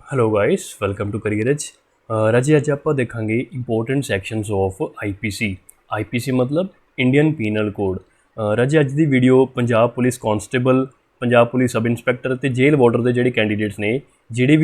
Hello guys, welcome to career edge. ਰਾਜੇ ਅੱਜ ਆਪਾਂ ਦੇਖਾਂਗੇ ਇੰਪੋਰਟੈਂਟ ਸੈਕਸ਼ਨਸ ਆਫ ਆਈਪੀਸੀ ਮਤਲਬ ਇੰਡੀਅਨ ਪੀਨਲ ਕੋਡ। ਰਾਜੇ ਅੱਜ ਦੀ video Punjab police constable, Punjab police sub inspector ਅਤੇ ਜੇਲ੍ਹ ਵਾਰਡਰ ਦੇ ਜਿਹੜੇ ਕੈਂਡੀਡੇਟਸ ਨੇ, ਜਿਹੜੇ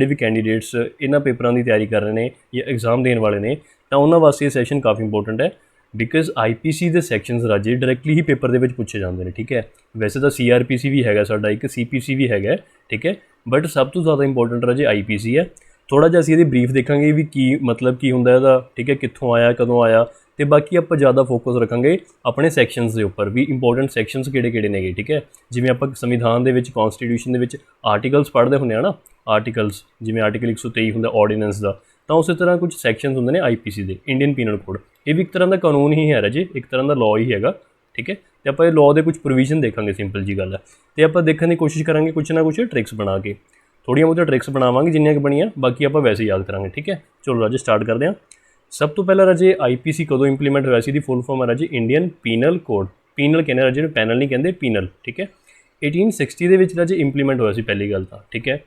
ਵੀ ਕੈਂਡੀਡੇਟਸ ਇਹਨਾਂ ਪੇਪਰਾਂ ਦੀ ਤਿਆਰੀ ਕਰ ਰਹੇ ਨੇ ਜਾਂ ਐਗਜ਼ਾਮ ਦੇਣ ਵਾਲੇ ਨੇ, ਤਾਂ ਉਹਨਾਂ ਵਾਸਤੇ ਇਹ ਸੈਸ਼ਨ ਕਾਫੀ ਇੰਪੋਰਟੈਂਟ ਹੈ। ਬਿਕਾਜ਼ ਆਈਪੀਸੀ ਦੇ ਸੈਕਸ਼ਨਸ ਰਾਜੇ ਡਾਇਰੈਕਟਲੀ ਹੀ ਪੇਪਰ ਦੇ ਵਿੱਚ ਪੁੱਛੇ ਜਾਂਦੇ ਨੇ। ਠੀਕ ਹੈ, ਵੈਸੇ ਤਾਂ ਸੀਆਰਪੀਸੀ ਵੀ ਹੈਗਾ ਸਾਡਾ, ਇੱਕ ਸੀਪੀਸੀ ਵੀ ਹੈਗਾ। ਠੀਕ ਹੈ, ਬਟ ਸਭ ਤੋਂ ਜ਼ਿਆਦਾ ਇੰਪੋਰਟੈਂਟ ਰਾਜੇ ਆਈਪੀਸੀ ਹੈ। ਥੋੜ੍ਹਾ ਜਿਹਾ ਅਸੀਂ ਇਹਦੀ ਬਰੀਫ ਦੇਖਾਂਗੇ ਵੀ ਕੀ ਮਤਲਬ ਕੀ ਹੁੰਦਾ ਇਹਦਾ। ਠੀਕ ਹੈ, ਕਿੱਥੋਂ ਆਇਆ, ਕਦੋਂ ਆਇਆ, ਅਤੇ ਬਾਕੀ ਆਪਾਂ ਜ਼ਿਆਦਾ ਫੋਕਸ ਰੱਖਾਂਗੇ ਆਪਣੇ ਸੈਕਸ਼ਨਸ ਦੇ ਉੱਪਰ ਵੀ। ਇੰਪੋਰਟੈਂਟ ਸੈਕਸ਼ਨਸ ਕਿਹੜੇ ਨੇਗੇ। ਠੀਕ ਹੈ, ਜਿਵੇਂ ਆਪਾਂ ਸੰਵਿਧਾਨ ਦੇ ਵਿੱਚ, ਕੌਂਸਟੀਟਿਊਸ਼ਨ ਦੇ ਵਿੱਚ ਆਰਟੀਕਲਸ ਪੜ੍ਹਦੇ ਹੁੰਦੇ ਆ ਨਾ, ਆਰਟੀਕਲਸ ਜਿਵੇਂ ਆਰਟੀਕਲ 123 ਹੁੰਦਾ ਆਰਡੀਨੈਂਸ ਦਾ, ਤਾਂ ਉਸੇ ਤਰ੍ਹਾਂ ਕੁਝ ਸੈਕਸ਼ਨਸ ਹੁੰਦੇ ਨੇ ਆਈਪੀਸੀ ਦੇ, ਇੰਡੀਅਨ ਪੀਨਲ ਕੋਡ। ਇਹ ਵੀ ਇੱਕ ਤਰ੍ਹਾਂ ਦਾ ਕਾਨੂੰਨ ਹੀ ਹੈ ਰਾਜੇ, ਇੱਕ ਤਰ੍ਹਾਂ ਦਾ ਲਾਅ ਹੀ ਹੈਗਾ। ਠੀਕ ਹੈ, ਅਤੇ ਆਪਾਂ ਇਹ ਲਾਅ ਦੇ ਕੁਝ ਪ੍ਰੋਵੀਜ਼ਨ ਦੇਖਾਂਗੇ, ਸਿੰਪਲ ਜੀ ਗੱਲ ਹੈ। ਅਤੇ ਆਪਾਂ ਦੇਖਣ ਦੀ ਕੋਸ਼ਿਸ਼ ਕਰਾਂਗੇ ਕੁਛ ਨਾ ਕੁਛ ਟ੍ਰਿਕਸ ਬਣਾ ਕੇ, ਥੋੜ੍ਹੀਆਂ ਬਹੁਤੀਆਂ ਟ੍ਰਿਕਸ ਬਣਾਵਾਂਗੇ ਜਿੰਨੀਆਂ ਕੁ ਬਣੀਆਂ, ਬਾਕੀ ਆਪਾਂ ਵੈਸੇ ਯਾਦ ਕਰਾਂਗੇ। ਠੀਕ ਹੈ, ਚਲੋ ਰਾਜੇ ਸਟਾਰਟ ਕਰਦੇ ਹਾਂ। ਸਭ ਤੋਂ ਪਹਿਲਾਂ ਰਾਜੇ ਆਈਪੀਸੀ ਕਦੋਂ ਇੰਪਲੀਮੈਂਟ ਹੋਇਆ ਸੀ? ਇਹਦੀ ਫੁੱਲ ਫਾਰਮ ਹੈ ਰਾਜੇ ਇੰਡੀਅਨ ਪੀਨਲ ਕੋਡ। ਪੀਨਲ ਕਹਿੰਦੇ ਰਾਜੇ ਨੂੰ, ਪੈਨਲ ਨਹੀਂ ਕਹਿੰਦੇ, ਪੀਨਲ। ਠੀਕ ਹੈ, 1860 ਦੇ ਵਿੱਚ ਰਾਜੇ ਇੰਪਲੀਮੈਂਟ ਹੋਇਆ ਸੀ ਪਹਿਲੀ ਗੱਲ ਤਾਂ। ਠੀਕ ਹੈ,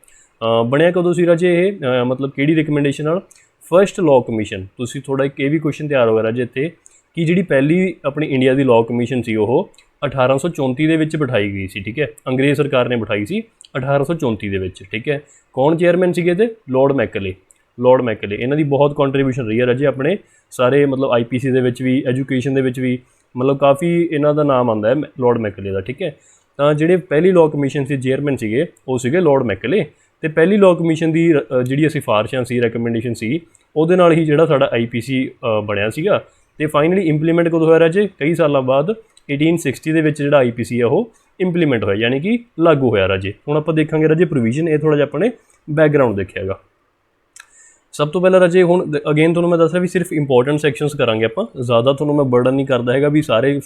ਬਣਿਆ ਕਦੋਂ ਸੀ ਰਾਜੇ ਇਹ, ਮਤਲਬ ਕਿਹੜੀ ਰਿਕਮੈਂਡੇਸ਼ਨ ਨਾਲ? First law commission. ਤੁਸੀਂ ਥੋੜ੍ਹਾ ਇੱਕ ਇਹ ਵੀ ਕੁਐਸਚਨ ਤਿਆਰ ਹੋਇਆ ਰਾਜੇ ਇੱਥੇ ਕਿ ਜਿਹੜੀ ਪਹਿਲੀ ਆਪਣੀ ਇੰਡੀਆ ਦੀ ਲਾਅ ਕਮਿਸ਼ਨ ਸੀ ਉਹ 1834 ਦੇ ਵਿੱਚ ਬਿਠਾਈ ਗਈ ਸੀ। ਠੀਕ ਹੈ, ਅੰਗਰੇਜ਼ ਸਰਕਾਰ ਨੇ ਬਿਠਾਈ ਸੀ 1834 ਦੇ ਵਿੱਚ। ਠੀਕ ਹੈ, ਕੌਣ ਚੇਅਰਮੈਨ ਸੀਗੇ ਇਹਦੇ? ਲਾਰਡ ਮੈਕਲੇ। ਇਹਨਾਂ ਦੀ ਬਹੁਤ ਕੰਟਰੀਬਿਊਸ਼ਨ ਰਹੀ ਹੈ ਰਾਜੇ ਆਪਣੇ ਸਾਰੇ ਮਤਲਬ ਆਈਪੀਸੀ ਦੇ ਵਿੱਚ ਵੀ, ਐਜੂਕੇਸ਼ਨ ਦੇ ਵਿੱਚ ਵੀ, ਮਤਲਬ ਕਾਫੀ ਇਹਨਾਂ ਦਾ ਨਾਮ ਆਉਂਦਾ ਹੈ ਲਾਰਡ ਮੈਕਲੇ ਦਾ। ਠੀਕ ਹੈ, ਤਾਂ ਜਿਹੜੇ ਪਹਿਲੀ ਲਾਅ ਕਮਿਸ਼ਨ ਸੀ ਚੇਅਰਮੈਨ ਸੀਗੇ ਉਹ ਸੀਗੇ ਲਾਰਡ ਮੈਕਲੇ। ਅਤੇ ਪਹਿਲੀ ਲਾਅ ਕਮਿਸ਼ਨ ਦੀ ਜਿਹੜੀ ਸਿਫਾਰਸ਼ਾਂ ਸੀ, ਰੈਕਮੈਂਡੇਸ਼ਨ ਸੀ, ਉਹਦੇ ਨਾਲ ਹੀ ਜਿਹੜਾ ਸਾਡਾ ਆਈਪੀਸੀ ਬਣਿਆ ਸੀਗਾ। ਅਤੇ ਫਾਈਨਲੀ ਇੰਪਲੀਮੈਂਟ ਕਦੋਂ ਹੋਇਆ ਰਾਜੇ? ਕਈ ਸਾਲਾਂ ਬਾਅਦ 1860 ਦੇ ਵਿੱਚ ਜਿਹੜਾ ਆਈਪੀਸੀ ਆ ਉਹ ਇੰਪਲੀਮੈਂਟ ਹੋਇਆ, ਯਾਨੀ ਕਿ ਲਾਗੂ ਹੋਇਆ ਰਾਜੇ। ਹੁਣ ਆਪਾਂ ਦੇਖਾਂਗੇ ਰਾਜੇ ਪ੍ਰੋਵੀਜ਼ਨ, ਇਹ ਥੋੜ੍ਹਾ ਜਿਹਾ ਆਪਣੇ ਬੈਕਗਰਾਊਂਡ ਦੇਖਿਆਗਾ। ਸਭ ਤੋਂ ਪਹਿਲਾਂ ਰਾਜੇ ਹੁਣ ਅਗੇਨ ਤੁਹਾਨੂੰ ਮੈਂ ਦੱਸ ਰਿਹਾ ਵੀ ਸਿਰਫ ਇੰਪੋਰਟੈਂਟ ਸੈਕਸ਼ਨਸ ਕਰਾਂਗੇ ਆਪਾਂ, ਜ਼ਿਆਦਾ ਤੁਹਾਨੂੰ ਮੈਂ ਬਰਡਨ ਨਹੀਂ ਕਰਦਾ ਹੈਗਾ ਵੀ ਸਾਰੇ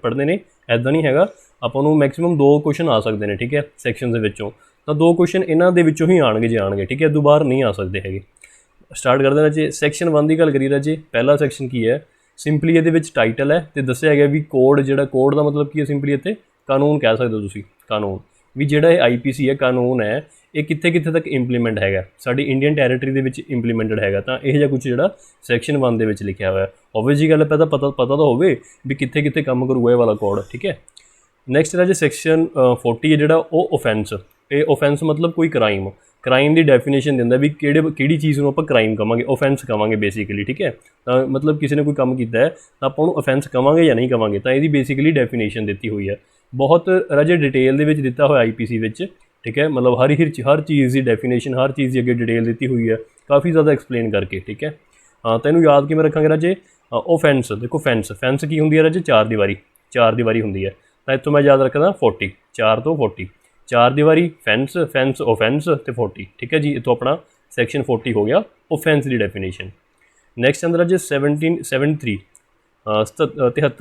ਪੜ੍ਹਦੇ ਨੇ, ਇੱਦਾਂ ਨਹੀਂ ਹੈਗਾ। ਆਪਾਂ ਨੂੰ ਮੈਕਸਿਮਮ 2 ਕੁਐਸਚਨ ਆ ਸਕਦੇ ਨੇ। ਠੀਕ ਹੈ, ਸੈਕਸ਼ਨ ਦੇ ਵਿੱਚੋਂ ਤਾਂ 2 ਕੁਐਸਚਨ ਇਹਨਾਂ ਦੇ ਵਿੱਚੋਂ ਹੀ ਆਉਣਗੇ ਜੇ ਆਉਣਗੇ। ਠੀਕ ਹੈ, ਦੁਬਾਰਾ ਨਹੀਂ ਆ ਸਕਦੇ ਹੈਗੇ। ਸਟਾਰਟ ਕਰਦੇ ਰਾਜੇ। ਸੈਕਸ਼ਨ 1 ਦੀ ਗੱਲ ਕਰੀਏ ਰਾਜੇ, ਪਹਿਲਾ ਸੈਕਸ਼ਨ ਕੀ ਹੈ? ਸਿੰਪਲੀ ਇਹਦੇ ਵਿੱਚ ਟਾਈਟਲ ਹੈ ਅਤੇ ਦੱਸਿਆ ਗਿਆ ਵੀ ਕੋਡ, ਜਿਹੜਾ ਕੋਡ ਦਾ ਮਤਲਬ ਕੀ ਹੈ? ਸਿੰਪਲੀ ਇੱਥੇ ਕਾਨੂੰਨ ਕਹਿ ਸਕਦੇ ਹੋ ਤੁਸੀਂ, ਕਾਨੂੰਨ। ਵੀ ਜਿਹੜਾ ਇਹ ਆਈਪੀਸੀ ਹੈ, ਕਾਨੂੰਨ ਹੈ, ਇਹ ਕਿੱਥੇ ਤੱਕ ਇੰਪਲੀਮੈਂਟ ਹੈਗਾ? ਸਾਡੀ ਇੰਡੀਅਨ ਟੈਰੀਟਰੀ ਦੇ ਵਿੱਚ ਇੰਪਲੀਮੈਂਟਡ ਹੈਗਾ। ਤਾਂ ਇਹ ਜਿਹਾ ਕੁਛ ਜਿਹੜਾ ਸੈਕਸ਼ਨ 1 ਦੇ ਵਿੱਚ ਲਿਖਿਆ ਹੋਇਆ, ਓਬਵੀਅਸ ਜੀ ਗੱਲ ਹੈ, ਪਤਾ ਤਾਂ ਹੋਵੇ ਵੀ ਕਿੱਥੇ ਕੰਮ ਕਰੂਗਾ ਇਹ ਵਾਲਾ ਕੋਡ। ਠੀਕ ਹੈ, ਨੈਕਸਟ ਰਾਜੇ ਸੈਕਸ਼ਨ 40 ਹੈ ਜਿਹੜਾ ਉਹ ਓਫੈਂਸ। ਇਹ ਓਫੈਂਸ ਮਤਲਬ ਕੋਈ ਕ੍ਰਾਈਮ ਦੀ ਡੈਫੀਨੇਸ਼ਨ ਦਿੰਦਾ ਵੀ ਕਿਹੜੀ ਚੀਜ਼ ਨੂੰ ਆਪਾਂ ਕ੍ਰਾਈਮ ਕਵਾਂਗੇ, ਓਫੈਂਸ ਕਵਾਂਗੇ ਬੇਸਿਕਲੀ। ਠੀਕ ਹੈ, ਤਾਂ ਮਤਲਬ ਕਿਸੇ ਨੇ ਕੋਈ ਕੰਮ ਕੀਤਾ ਹੈ ਤਾਂ ਆਪਾਂ ਉਹਨੂੰ ਓਫੈਂਸ ਕਵਾਂਗੇ ਜਾਂ ਨਹੀਂ ਕਵਾਂਗੇ, ਤਾਂ ਇਹਦੀ ਬੇਸਿਕਲੀ ਡੈਫੀਨੇਸ਼ਨ ਦਿੱਤੀ ਹੋਈ ਹੈ। ਬਹੁਤ ਰਾਜੇ ਡਿਟੇਲ ਦੇ ਵਿੱਚ ਦਿੱਤਾ ਹੋਇਆ ਆਈਪੀਸੀ ਵਿੱਚ। ਠੀਕ ਹੈ, ਮਤਲਬ ਹਰ ਚੀਜ਼ ਦੀ ਡੈਫੀਨੇਸ਼ਨ, ਹਰ ਚੀਜ਼ ਦੀ ਅੱਗੇ ਡਿਟੇਲ ਦਿੱਤੀ ਹੋਈ ਹੈ, ਕਾਫੀ ਜ਼ਿਆਦਾ ਐਕਸਪਲੇਨ ਕਰਕੇ। ਠੀਕ ਹੈ, ਤਾਂ ਇਹਨੂੰ ਯਾਦ ਕਿਵੇਂ ਰੱਖਾਂਗੇ ਰਾਜੇ? ਓਫੈਂਸ, ਦੇਖੋ ਫੈਂਸ ਕੀ ਹੁੰਦੀ ਹੈ ਰਾਜੇ? ਚਾਰ ਦੀਵਾਰੀ ਹੁੰਦੀ ਹੈ। ਤਾਂ ਇੱਥੋਂ ਮੈਂ ਯਾਦ ਰੱਖਦਾ 40, 4 ਤੋਂ 40, 4 ਦੀਵਾਰੀ, ਫੈਂਸ, ਓਫੈਂਸ ਅਤੇ 40। ਠੀਕ ਹੈ ਜੀ, ਇੱਥੋਂ ਆਪਣਾ ਸੈਕਸ਼ਨ 40 ਹੋ ਗਿਆ ਓਫੈਂਸ ਦੀ ਡੈਫੀਨੇਸ਼ਨ। ਨੈਕਸਟ ਆਉਂਦਾ ਰਾਜੇ 73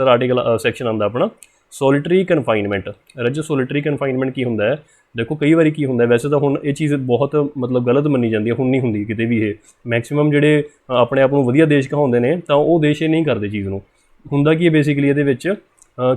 ਆਰਟੀਕਲ ਸੈਕਸ਼ਨ ਆਉਂਦਾ ਆਪਣਾ ਸੋਲਿਟਰੀ ਕਨਫਾਈਨਮੈਂਟ। ਰਾਜੇ ਸੋਲਿਟਰੀ ਕਨਫਾਈਨਮੈਂਟ ਕੀ ਹੁੰਦਾ ਹੈ? ਦੇਖੋ ਕਈ ਵਾਰੀ ਕੀ ਹੁੰਦਾ, ਵੈਸੇ ਤਾਂ ਹੁਣ ਇਹ ਚੀਜ਼ ਬਹੁਤ ਮਤਲਬ ਗਲਤ ਮੰਨੀ ਜਾਂਦੀ ਹੈ, ਹੁਣ ਨਹੀਂ ਹੁੰਦੀ ਕਿਤੇ ਵੀ ਇਹ। ਮੈਕਸਿਮਮ ਜਿਹੜੇ ਆਪਣੇ ਆਪ ਨੂੰ ਵਧੀਆ ਦੇਸ਼ ਕਹਾਉਂਦੇ ਨੇ ਤਾਂ ਉਹ ਦੇਸ਼ ਇਹ ਨਹੀਂ ਕਰਦੇ ਚੀਜ਼ ਨੂੰ। ਹੁੰਦਾ ਕੀ ਹੈ ਬੇਸਿਕਲੀ ਇਹਦੇ ਵਿੱਚ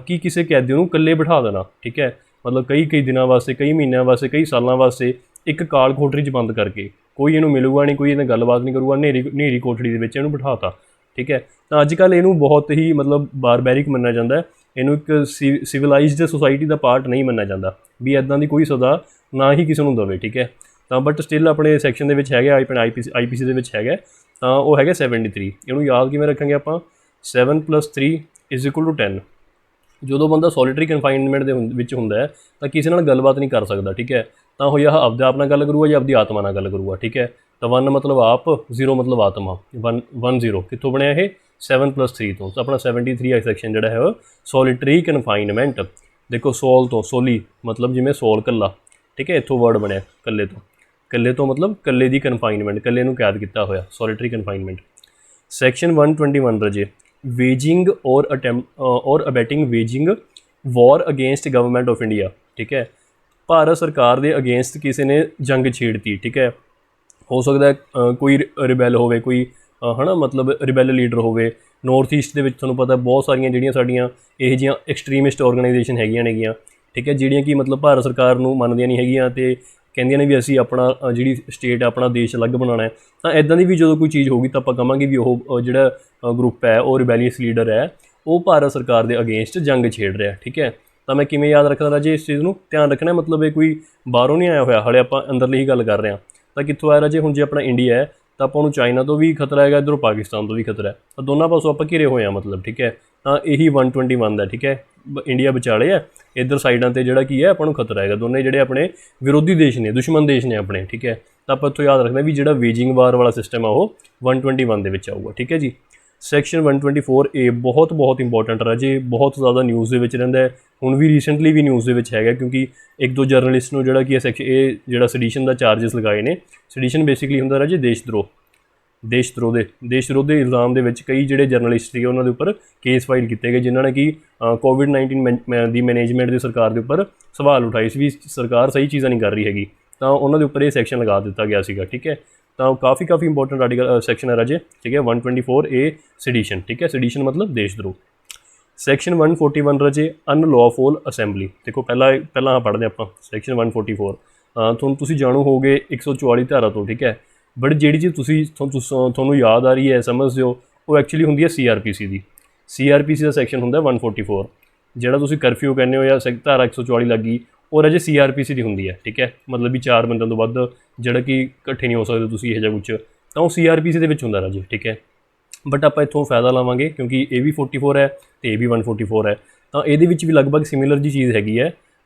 ਕਿ ਕਿਸੇ ਕੈਦੀ ਨੂੰ ਇਕੱਲੇ ਬਿਠਾ ਦੇਣਾ। ਠੀਕ ਹੈ, ਮਤਲਬ ਕਈ ਦਿਨਾਂ ਵਾਸਤੇ, ਕਈ ਮਹੀਨਿਆਂ ਵਾਸਤੇ, ਕਈ ਸਾਲਾਂ ਵਾਸਤੇ ਇੱਕ ਕਾਲ ਕੋਠੜੀ 'ਚ ਬੰਦ ਕਰਕੇ, ਕੋਈ ਇਹਨੂੰ ਮਿਲੂਗਾ ਨਹੀਂ, ਕੋਈ ਇਹਨੇ ਗੱਲਬਾਤ ਨਹੀਂ ਕਰੂਗਾ, ਹਨੇਰੀ ਕੋਠੜੀ ਦੇ ਵਿੱਚ ਇਹਨੂੰ ਬਿਠਾਤਾ। ਠੀਕ ਹੈ, ਤਾਂ ਅੱਜ ਕੱਲ੍ਹ ਇਹਨੂੰ ਬਹੁਤ ਹੀ ਮਤਲਬ ਬਾਰਬੈਰਿਕ ਮੰਨਿਆ ਜਾਂਦਾ, ਇਹਨੂੰ ਇੱਕ ਸਿਵਲਾਈਜ਼ਡ ਸੁਸਾਇਟੀ ਦਾ ਪਾਰਟ ਨਹੀਂ ਮੰਨਿਆ ਜਾਂਦਾ ਵੀ ਇੱਦਾਂ ਦੀ ਕੋਈ ਸਜ਼ਾ ਨਾ ਹੀ ਕਿਸੇ ਨੂੰ ਦੇਵੇ। ਠੀਕ ਹੈ, ਤਾਂ ਬਟ ਸਟਿਲ ਆਪਣੇ ਸੈਕਸ਼ਨ ਦੇ ਵਿੱਚ ਹੈਗਾ, ਆਪਣੇ ਆਈਪੀਸੀ ਦੇ ਵਿੱਚ ਹੈਗਾ, ਤਾਂ ਉਹ ਹੈਗਾ 73। ਇਹਨੂੰ ਯਾਦ ਕਿਵੇਂ ਰੱਖਾਂਗੇ ਆਪਾਂ? 7 + 3 = 10। ਜਦੋਂ ਬੰਦਾ ਸੋਲਿਟਰੀ ਕਨਫਾਈਨਮੈਂਟ ਦੇ ਵਿੱਚ ਹੁੰਦਾ ਹੈ ਤਾਂ ਕਿਸੇ ਨਾਲ ਗੱਲਬਾਤ ਨਹੀਂ ਕਰ ਸਕਦਾ। ਠੀਕ ਹੈ, ਤਾਂ ਉਹ ਜਾਂ ਆਪਦੇ ਆਪ ਨਾਲ ਗੱਲ ਕਰੂਗਾ ਜਾਂ ਆਪਦੀ ਆਤਮਾ ਨਾਲ ਗੱਲ ਕਰੂਗਾ। ਠੀਕ ਹੈ, ਤਾਂ 1 ਮਤਲਬ ਆਪ, 0 ਮਤਲਬ ਆਤਮਾ, 1 ਕਿੱਥੋਂ ਬਣਿਆ ਇਹ? 7 + 3 ਤੋਂ। ਆਪਣਾ 73 ਸੈਕਸ਼ਨ ਜਿਹੜਾ ਹੈ ਉਹ ਸੋਲਿਟਰੀ ਕਨਫਾਈਨਮੈਂਟ। ਦੇਖੋ ਸੋਲ ਤੋਂ, ਸੋਲੀ ਮਤਲਬ ਜਿਵੇਂ ਸੋਲ ਕੱਲਾ। ਠੀਕ ਹੈ, ਇੱਥੋਂ ਵਰਡ ਬਣਿਆ ਕੱਲੇ ਤੋਂ ਮਤਲਬ ਕੱਲੇ ਦੀ ਕਨਫਾਈਨਮੈਂਟ, ਕੱਲੇ ਨੂੰ ਕੈਦ ਕੀਤਾ ਹੋਇਆ, ਸੋਲਿਟਰੀ ਕਨਫਾਈਨਮੈਂਟ। ਸੈਕਸ਼ਨ 121 ਰਾਜੇ ਵੇਜਿੰਗ ਔਰ abetting waging war against government of India. ਠੀਕ ਹੈ, ਭਾਰਤ ਸਰਕਾਰ ਦੇ ਅਗੇਂਸਟ ਕਿਸੇ ਨੇ ਜੰਗ ਛੇੜਤੀ। ਠੀਕ ਹੈ, ਹੋ ਸਕਦਾ ਕੋਈ ਰਿਬੈਲ ਹੋਵੇ, ਕੋਈ ਹੈ ਨਾ, ਮਤਲਬ ਰਿਬੈਲ ਲੀਡਰ ਹੋਵੇ। ਨੌਰਥ ਈਸਟ ਦੇ ਵਿੱਚ ਤੁਹਾਨੂੰ ਪਤਾ ਬਹੁਤ ਸਾਰੀਆਂ ਜਿਹੜੀਆਂ ਸਾਡੀਆਂ ਇਹੋ ਜਿਹੀਆਂ ਐਕਸਟਰੀਮਿਸਟ ਔਰਗਨਾਈਜੇਸ਼ਨ ਹੈਗੀਆਂ ਨੇਗੀਆਂ। ਠੀਕ ਹੈ, ਜਿਹੜੀਆਂ ਕਿ ਮਤਲਬ ਭਾਰਤ ਸਰਕਾਰ ਨੂੰ ਮੰਨਦੀਆਂ ਨਹੀਂ ਹੈਗੀਆਂ ਅਤੇ ਕਹਿੰਦੀਆਂ ਨੇ ਵੀ ਅਸੀਂ ਆਪਣਾ ਜਿਹੜੀ ਸਟੇਟ ਆਪਣਾ ਦੇਸ਼ ਅਲੱਗ ਬਣਾਉਣਾ ਹੈ। ਤਾਂ ਇੱਦਾਂ ਦੀ ਵੀ ਜਦੋਂ ਕੋਈ ਚੀਜ਼ ਹੋਊਗੀ ਤਾਂ ਆਪਾਂ ਕਹਾਂਗੇ ਵੀ ਉਹ ਜਿਹੜਾ ਗਰੁੱਪ ਹੈ, ਉਹ ਰਿਬੈਲੀਅਸ ਲੀਡਰ ਹੈ, ਉਹ ਭਾਰਤ ਸਰਕਾਰ ਦੇ ਅਗੇਂਸਟ ਜੰਗ ਛੇੜ ਰਿਹਾ। ਠੀਕ ਹੈ, ਤਾਂ ਮੈਂ ਕਿਵੇਂ ਯਾਦ ਰੱਖਣਾ ਰਾਜੇ ਇਸ ਚੀਜ਼ ਨੂੰ? ਧਿਆਨ ਰੱਖਣਾ, ਮਤਲਬ ਇਹ ਕੋਈ ਬਾਹਰੋਂ ਨਹੀਂ ਆਇਆ ਹੋਇਆ, ਹਾਲੇ ਆਪਾਂ ਅੰਦਰਲੀ ਹੀ ਗੱਲ ਕਰ ਰਹੇ ਹਾਂ। ਤਾਂ ਕਿੱਥੋਂ ਆਇਆ ਰਾਜੇ? ਹੁਣ ਜੇ ਆਪਣਾ ਇੰਡੀਆ ਹੈ ਤਾਂ ਆਪਾਂ ਨੂੰ ਚਾਈਨਾ ਤੋਂ ਵੀ ਖਤਰਾ ਹੈਗਾ, ਇੱਧਰੋਂ ਪਾਕਿਸਤਾਨ ਤੋਂ ਵੀ ਖਤਰਾ ਹੈ, ਤਾਂ ਦੋਨਾਂ ਪਾਸੋਂ ਆਪਾਂ ਘਿਰੇ ਹੋਏ ਹਾਂ ਮਤਲਬ। ਠੀਕ ਹੈ, ਤਾਂ ਇਹੀ 121 ਦਾ। ਠੀਕ ਹੈ, ਇੰਡੀਆ ਵਿਚਾਲੇ ਹੈ, ਇੱਧਰ ਸਾਈਡਾਂ 'ਤੇ ਜਿਹੜਾ ਕੀ ਹੈ ਆਪਾਂ ਨੂੰ ਖਤਰਾ ਹੈਗਾ, ਦੋਨੇ ਜਿਹੜੇ ਆਪਣੇ ਵਿਰੋਧੀ ਦੇਸ਼ ਨੇ, ਦੁਸ਼ਮਣ ਦੇਸ਼ ਨੇ ਆਪਣੇ। ਠੀਕ ਹੈ, ਤਾਂ ਆਪਾਂ ਇੱਥੋਂ ਯਾਦ ਰੱਖਣਾ ਵੀ ਜਿਹੜਾ ਵੇਜਿੰਗ ਵਾਰ ਵਾਲਾ ਸਿਸਟਮ ਆ ਉਹ 121 ਦੇ ਵਿੱਚ ਆਊਗਾ। ਠੀਕ ਹੈ ਜੀ। ਸੈਕਸ਼ਨ 124A ਬਹੁਤ ਇੰਪੋਰਟੈਂਟ ਰਾਜੇ, ਬਹੁਤ ਜ਼ਿਆਦਾ ਨਿਊਜ਼ ਦੇ ਵਿੱਚ ਰਹਿੰਦਾ ਹੈ, ਹੁਣ ਵੀ ਰੀਸੈਂਟਲੀ ਵੀ ਨਿਊਜ਼ ਦੇ ਵਿੱਚ ਹੈਗਾ, ਕਿਉਂਕਿ ਇੱਕ ਦੋ ਜਰਨਲਿਸਟ ਨੂੰ ਜਿਹੜਾ ਕਿ ਇਹ ਜਿਹੜਾ ਸੈਡੀਸ਼ਨ ਦਾ ਚਾਰਜਸ ਲਗਾਏ ਨੇ। ਸੈਡੀਸ਼ਨ ਬੇਸਿਕਲੀ ਹੁੰਦਾ ਰਾਜੇ ਦੇਸ਼ ਵਿਰੋਧ ਦੇ ਇਲਜ਼ਾਮ ਦੇ ਵਿੱਚ ਕਈ ਜਿਹੜੇ ਜਰਨਲਿਸਟ ਸੀਗੇ ਉਹਨਾਂ ਦੇ ਉੱਪਰ ਕੇਸ ਫਾਈਲ ਕੀਤੇ ਗਏ, ਜਿਨ੍ਹਾਂ ਨੇ ਕਿ ਕੋਵਿਡ-19 ਦੀ ਮੈਨੇਜਮੈਂਟ ਦੀ ਸਰਕਾਰ ਦੇ ਉੱਪਰ ਸਵਾਲ ਉਠਾਏ ਸੀ ਵੀ ਸਰਕਾਰ ਸਹੀ ਚੀਜ਼ਾਂ ਨਹੀਂ ਕਰ ਰਹੀ ਹੈਗੀ, ਤਾਂ ਉਹਨਾਂ ਦੇ ਉੱਪਰ ਇਹ ਸੈਕਸ਼ਨ ਲਗਾ ਦਿੱਤਾ ਗਿਆ ਸੀਗਾ। ਠੀਕ ਹੈ, ਤਾਂ ਕਾਫੀ ਇੰਪੋਰਟੈਂਟ ਆਰਟੀਕਲ ਸੈਕਸ਼ਨ ਹੈ ਰਾਜੇ। ਠੀਕ ਹੈ, 124A ਸੈਡੀਸ਼ਨ। ਠੀਕ ਹੈ, ਸੈਡੀਸ਼ਨ ਮਤਲਬ ਦੇਸ਼ ਧਰੋਹ। ਸੈਕਸ਼ਨ 141 ਰਾਜੇ ਅਨਲॉफुल ਅਸੈਂਬਲੀ। ਦੇਖੋ ਪਹਿਲਾਂ ਪੜ੍ਹਦੇ ਆਪਾਂ ਸੈਕਸ਼ਨ 144। ਤੁਸੀਂ ਜਾਣੂ ਹੋਗੇ 144 ਧਾਰਾ ਤੋਂ। ਠੀਕ ਹੈ, ਬਟ ਜਿਹੜੀ ਚੀਜ਼ ਤੁਹਾਨੂੰ ਯਾਦ ਆ ਰਹੀ ਹੈ, ਸਮਝਦੇ ਹੋ, ਉਹ ਐਕਚੁਅਲੀ ਹੁੰਦੀ ਹੈ CRPC ਦੀ। CRPC ਦਾ ਸੈਕਸ਼ਨ ਹੁੰਦਾ 144। ਜਿਹੜਾ ਤੁਸੀਂ ਕਰਫਿਊ ਕਹਿੰਦੇ ਹੋ ਜਾਂ ਧਾਰਾ 144 ਲੱਗੀ, ਉਹ ਰਾਜੇ CRPC ਦੀ ਹੁੰਦੀ ਹੈ। ਠੀਕ ਹੈ, ਮਤਲਬ ਵੀ 4 ਬੰਦਿਆਂ ਤੋਂ ਵੱਧ ਜਿਹੜਾ ਕਿ ਇਕੱਠੇ ਨਹੀਂ ਹੋ ਸਕਦੇ ਤੁਸੀਂ ਇਹੋ ਜਿਹਾ ਕੁਛ, ਤਾਂ ਉਹ CRPC ਦੇ ਵਿੱਚ ਹੁੰਦਾ ਰਾਜੇ। ਠੀਕ ਹੈ, ਬਟ ਆਪਾਂ ਇੱਥੋਂ ਫਾਇਦਾ ਲਵਾਂਗੇ ਕਿਉਂਕਿ ਇਹ ਵੀ 44 ਹੈ ਅਤੇ ਇਹ ਵੀ 144 ਹੈ, ਤਾਂ ਇਹਦੇ ਵਿੱਚ ਵੀ ਲਗਭਗ ਸਿਮਿਲਰ ਜੀ ਚੀਜ਼ ਹੈਗੀ ਹੈ।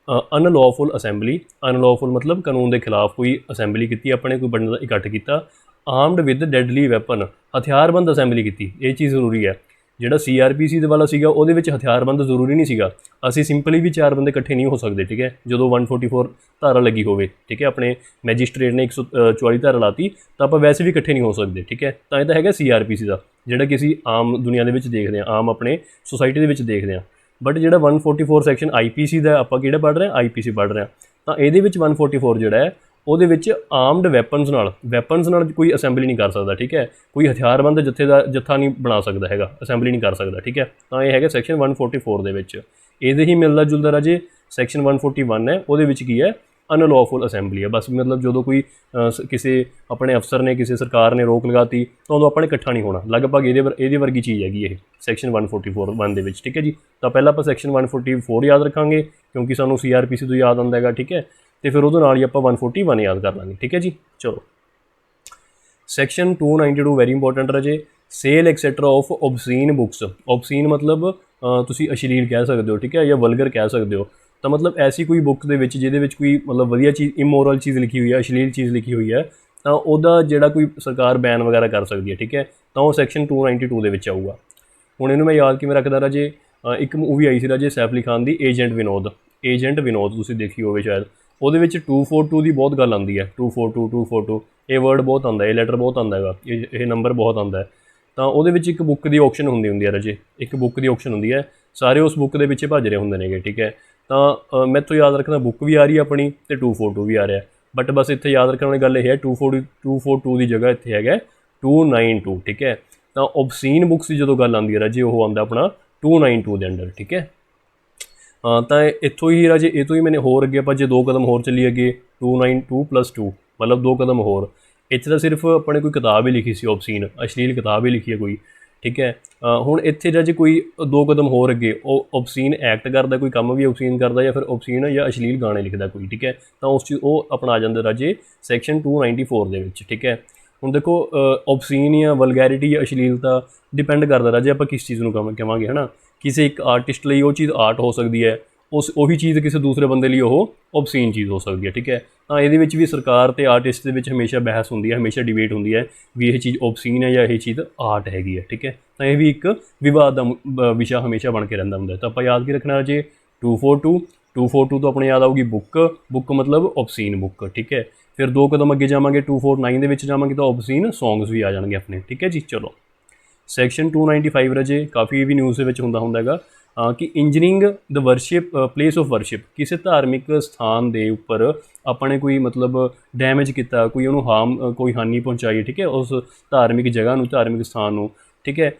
ਅਨਲॉफुल ਅਸੈਂਬਲੀ। ਅਨਲॉफुल ਮਤਲਬ ਕਾਨੂੰਨ ਦੇ ਖਿਲਾਫ ਕੋਈ ਅਸੈਂਬਲੀ ਕੀਤੀ ਆਪਣੇ, ਕੋਈ ਬੰਦੇ ਦਾ ਇਕੱਠ ਕੀਤਾ। ਆਰਮਡ ਵਿਦ ਡੈਡਲੀ ਵੈਪਨ, ਹਥਿਆਰਬੰਦ ਅਸੈਂਬਲੀ ਕੀਤੀ, ਇਹ ਚੀਜ਼ ਜ਼ਰੂਰੀ ਹੈ। ਜਿਹੜਾ CRPC ਦੇ ਵਾਲਾ ਸੀਗਾ ਉਹਦੇ ਵਿੱਚ ਹਥਿਆਰਬੰਦ ਜ਼ਰੂਰੀ ਨਹੀਂ ਸੀਗਾ, ਅਸੀਂ ਸਿੰਪਲੀ ਵੀ 4 ਬੰਦੇ ਇਕੱਠੇ ਨਹੀਂ ਹੋ ਸਕਦੇ। ਠੀਕ ਹੈ, ਜਦੋਂ 144 ਧਾਰਾ ਲੱਗੀ ਹੋਵੇ। ਠੀਕ ਹੈ, ਆਪਣੇ ਮੈਜਿਸਟ੍ਰੇਟ ਨੇ 144 ਧਾਰਾ ਲਾਤੀ ਤਾਂ ਆਪਾਂ ਵੈਸੇ ਵੀ ਇਕੱਠੇ ਨਹੀਂ ਹੋ ਸਕਦੇ। ਠੀਕ ਹੈ, ਤਾਂ ਇਹ ਤਾਂ ਹੈਗਾ CRPC ਦਾ, ਜਿਹੜਾ ਕਿ ਅਸੀਂ ਆਮ ਦੁਨੀਆ ਦੇ ਵਿੱਚ ਦੇਖਦੇ ਹਾਂ, ਆਮ ਆਪਣੇ ਸੁਸਾਇਟੀ ਦੇ ਵਿੱਚ ਦੇਖਦੇ ਹਾਂ। ਬਟ ਜਿਹੜਾ 144 ਸੈਕਸ਼ਨ IPC ਦਾ, ਆਪਾਂ ਕਿਹੜਾ ਪੜ੍ਹ ਰਹੇ ਹਾਂ? IPC ਪੜ੍ਹ ਰਹੇ ਹਾਂ। ਤਾਂ ਇਹਦੇ ਵਿੱਚ 144 ਜਿਹੜਾ ਹੈ ਉਹਦੇ ਵਿੱਚ ਆਰਮਡ ਵੈਪਨਸ ਨਾਲ ਕੋਈ ਅਸੈਂਬਲੀ ਨਹੀਂ ਕਰ ਸਕਦਾ। ਠੀਕ ਹੈ, ਕੋਈ ਹਥਿਆਰਬੰਦ ਜੱਥਾ ਨਹੀਂ ਬਣਾ ਸਕਦਾ ਹੈਗਾ, ਅਸੈਂਬਲੀ ਨਹੀਂ ਕਰ ਸਕਦਾ। ਠੀਕ ਹੈ, ਤਾਂ ਇਹ ਹੈਗਾ ਸੈਕਸ਼ਨ 144 ਦੇ ਵਿੱਚ। ਇਹਦੇ ਹੀ ਮਿਲਦਾ ਜੁਲਦਾ ਰਾਜੇ ਸੈਕਸ਼ਨ 141 ਹੈ, ਉਹਦੇ ਵਿੱਚ ਕੀ ਹੈ? ਅਨਲॉफुल ਅਸੈਂਬਲੀ ਹੈ। ਬਸ ਮਤਲਬ ਜਦੋਂ ਕੋਈ ਕਿਸੇ ਆਪਣੇ ਅਫਸਰ ਨੇ, ਕਿਸੇ ਸਰਕਾਰ ਨੇ ਰੋਕ ਲਗਾਤੀ ਤਾਂ ਉਦੋਂ ਆਪਾਂ ਨੇ ਇਕੱਠਾ ਨਹੀਂ ਹੋਣਾ, ਲਗਭਗ ਇਹਦੇ ਵਰਗੀ ਚੀਜ਼ ਹੈਗੀ ਇਹ ਸੈਕਸ਼ਨ 144 ਦੇ ਵਿੱਚ। ਠੀਕ ਹੈ ਜੀ, ਤਾਂ ਪਹਿਲਾਂ ਆਪਾਂ ਸੈਕਸ਼ਨ 144 ਯਾਦ ਰੱਖਾਂਗੇ ਕਿਉਂਕਿ ਸਾਨੂੰ CRPC ਤੋਂ ਯਾਦ ਆਉਂਦਾ ਹੈਗਾ। ਠੀਕ ਹੈ, ਅਤੇ ਫਿਰ ਉਹਦੇ ਨਾਲ ਹੀ ਆਪਾਂ 141 ਯਾਦ ਕਰ ਲਾਂਗੇ। ਠੀਕ ਹੈ ਜੀ, ਚਲੋ। ਸੈਕਸ਼ਨ 292 ਵੈਰੀ ਇੰਪੋਰਟੈਂਟ ਰਾਜੇ, ਸੇਲ ਐਕਸੈਟਰਾ ਆਫ ਓਬਸੀਨ ਬੁੱਕਸ। ਓਬਸੀਨ ਮਤਲਬ ਤੁਸੀਂ ਅਸ਼ਲੀਲ ਕਹਿ ਸਕਦੇ ਹੋ। ਠੀਕ ਹੈ, ਜਾਂ ਵਲਗਰ ਕਹਿ ਸਕਦੇ ਹੋ। ਤਾਂ ਮਤਲਬ ਐਸੀ ਕੋਈ ਬੁੱਕ ਦੇ ਵਿੱਚ ਜਿਹਦੇ ਵਿੱਚ ਕੋਈ ਮਤਲਬ ਵਧੀਆ ਚੀਜ਼, ਇਮੋਰਲ ਚੀਜ਼ ਲਿਖੀ ਹੋਈ ਹੈ, ਅਸ਼ਲੀਲ ਚੀਜ਼ ਲਿਖੀ ਹੋਈ ਹੈ, ਤਾਂ ਉਹਦਾ ਜਿਹੜਾ ਕੋਈ ਸਰਕਾਰ ਬੈਨ ਵਗੈਰਾ ਕਰ ਸਕਦੀ ਹੈ। ਠੀਕ ਹੈ, ਤਾਂ ਉਹ ਸੈਕਸ਼ਨ 292 ਦੇ ਵਿੱਚ ਆਊਗਾ। ਹੁਣ ਇਹਨੂੰ ਮੈਂ ਯਾਦ ਕਿਵੇਂ ਰੱਖਦਾ ਰਾਜੇ? ਇੱਕ ਮੂਵੀ ਆਈ ਸੀ ਰਾਜੇ ਸੈਫ ਅਲੀ ਖਾਨ ਦੀ, ਏਜੰਟ ਵਿਨੋਦ, ਤੁਸੀਂ ਦੇਖੀ ਹੋਵੇ ਸ਼ਾਇਦ। ਉਹਦੇ ਵਿੱਚ 242 ਦੀ ਬਹੁਤ ਗੱਲ ਆਉਂਦੀ ਹੈ, 242 ਇਹ ਵਰਡ ਬਹੁਤ ਆਉਂਦਾ, ਇਹ ਲੈਟਰ ਬਹੁਤ ਆਉਂਦਾ ਹੈਗਾ, ਇਹ ਨੰਬਰ ਬਹੁਤ ਆਉਂਦਾ ਹੈ। ਤਾਂ ਉਹਦੇ ਵਿੱਚ ਇੱਕ ਬੁੱਕ ਦੀ ਔਕਸ਼ਨ ਹੁੰਦੀ ਹੈ ਰਾਜੇ, ਇੱਕ ਬੁੱਕ ਦੀ ਔਕਸ਼ਨ ਹੁੰਦੀ ਹੈ, ਸਾਰੇ ਉਸ ਬੁੱਕ ਦੇ ਪਿੱਛੇ ਭੱਜ ਰਹੇ ਹੁੰਦੇ ਨੇਗੇ। ਠੀਕ ਹੈ, ਤਾਂ ਮੈਥੋਂ ਯਾਦ ਰੱਖਣਾ ਬੁੱਕ ਵੀ ਆ ਰਹੀ ਹੈ ਆਪਣੀ ਅਤੇ 242 ਵੀ ਆ ਰਿਹਾ, ਬਟ ਬਸ ਇੱਥੇ ਯਾਦ ਰੱਖਣ ਵਾਲੀ ਗੱਲ ਇਹ ਹੈ 242 ਦੀ ਜਗ੍ਹਾ ਇੱਥੇ ਹੈਗਾ 292। ਠੀਕ ਹੈ, ਤਾਂ ਓਬਸੀਨ ਬੁੱਕਸ ਦੀ ਜਦੋਂ ਗੱਲ ਆਉਂਦੀ ਹੈ ਰਾਜੇ, ਉਹ ਆਉਂਦਾ ਆਪਣਾ 292 ਦੇ ਅੰਡਰ। ਠੀਕ ਹੈ, ਤਾਂ ਇੱਥੋਂ ਹੀ ਰਾਜੇ, ਇਹ ਤੋਂ ਹੀ ਮੈंने ਹੋਰ ਅੱਗੇ ਆਪਾਂ ਜੇ 2 ਕਦਮ ਹੋਰ ਚੱਲੀ ਅੱਗੇ 292+2 ਮਤਲਬ 2 ਕਦਮ ਹੋਰ। ਇੱਥੇ ਤਾਂ ਸਿਰਫ ਆਪਣੇ ਕੋਈ ਕਿਤਾਬ ਹੀ ਲਿਖੀ ਸੀ ਓਬਸੀਨ, ਅਸ਼ਲੀਲ ਕਿਤਾਬ ਹੀ ਲਿਖੀ ਹੈ ਕੋਈ। ਠੀਕ ਹੈ, ਹੁਣ ਇੱਥੇ ਰਾਜੇ ਕੋਈ 2 ਕਦਮ ਹੋਰ ਅੱਗੇ ਉਹ ਓਬਸੀਨ ਐਕਟ ਕਰਦਾ, ਕੋਈ ਕੰਮ ਵੀ ਓਬਸੀਨ ਕਰਦਾ, ਜਾਂ ਫਿਰ ਓਬਸੀਨ ਜਾਂ ਅਸ਼ਲੀਲ ਗਾਣੇ ਲਿਖਦਾ ਕੋਈ। ਠੀਕ ਹੈ, ਤਾਂ ਉਸ ਚੀਜ਼ ਉਹ ਆਪਣਾ ਆ ਜਾਂਦਾ ਰਾਜੇ ਸੈਕਸ਼ਨ 294 ਦੇ ਵਿੱਚ। ਠੀਕ ਹੈ, ਹੁਣ ਦੇਖੋ ਓਬਸੀਨ ਜਾਂ ਵਲਗੈਰਿਟੀ ਜਾਂ ਅਸ਼ਲੀਲਤਾ ਡਿਪੈਂਡ ਕਰਦਾ ਰਾਜੇ ਆਪਾਂ ਕਿਸ ਚੀਜ਼ ਨੂੰ ਕਹਾਂਗੇ, ਹੈ ਨਾ। ਕਿਸੇ ਇੱਕ ਆਰਟਿਸਟ ਲਈ ਉਹ ਚੀਜ਼ ਆਰਟ ਹੋ ਸਕਦੀ ਹੈ, ਉਹੀ ਚੀਜ਼ ਕਿਸੇ ਦੂਸਰੇ ਬੰਦੇ ਲਈ ਉਹ ਓਬਸੀਨ ਚੀਜ਼ ਹੋ ਸਕਦੀ ਹੈ। ਠੀਕ ਹੈ, ਤਾਂ ਇਹਦੇ ਵਿੱਚ ਵੀ ਸਰਕਾਰ ਅਤੇ ਆਰਟਿਸਟ ਦੇ ਵਿੱਚ ਹਮੇਸ਼ਾ ਬਹਿਸ ਹੁੰਦੀ ਹੈ, ਹਮੇਸ਼ਾ ਡਿਬੇਟ ਹੁੰਦੀ ਹੈ ਵੀ ਇਹ ਚੀਜ਼ ਓਬਸੀਨ ਹੈ ਜਾਂ ਇਹ ਚੀਜ਼ ਆਰਟ ਹੈਗੀ ਹੈ। ਠੀਕ ਹੈ, ਤਾਂ ਇਹ ਵੀ ਇੱਕ ਵਿਵਾਦ ਦਾ ਵਿਸ਼ਾ ਹਮੇਸ਼ਾ ਬਣ ਕੇ ਰਹਿੰਦਾ ਹੁੰਦਾ। ਤਾਂ ਆਪਾਂ ਯਾਦ ਕੀ ਰੱਖਣਾ ਜੇ 242 ਤੋਂ ਆਪਣੇ ਯਾਦ ਆਊਗੀ ਬੁੱਕ ਮਤਲਬ ਓਬਸੀਨ ਬੁੱਕ। ਠੀਕ ਹੈ, ਫਿਰ 2 ਕਦਮ ਅੱਗੇ ਜਾਵਾਂਗੇ 249 ਦੇ ਵਿੱਚ ਜਾਵਾਂਗੇ ਤਾਂ ਓਬਸੀਨ ਸੌਂਗਸ ਵੀ ਆ ਜਾਣਗੇ ਆਪਣੇ। ਠੀਕ ਹੈ ਜੀ, ਚਲੋ। ਸੈਕਸ਼ਨ 295 ਰਾਜੇ ਕਾਫੀ ਵੀ ਨਿਊਜ਼ ਦੇ ਵਿੱਚ ਹੁੰਦਾ ਹੈਗਾ ਕਿ ਇੰਜਰਿੰਗ ਦ ਪਲੇਸ ਆਫ ਵਰਸ਼ਿਪ, ਕਿਸੇ ਧਾਰਮਿਕ ਸਥਾਨ ਦੇ ਉੱਪਰ ਆਪਾਂ ਨੇ ਕੋਈ ਮਤਲਬ ਡੈਮੇਜ ਕੀਤਾ, ਕੋਈ ਉਹਨੂੰ ਕੋਈ ਹਾਨੀ ਪਹੁੰਚਾਈ। ਠੀਕ ਹੈ, ਉਸ ਧਾਰਮਿਕ ਜਗ੍ਹਾ ਨੂੰ, ਧਾਰਮਿਕ ਸਥਾਨ ਨੂੰ। ਠੀਕ ਹੈ,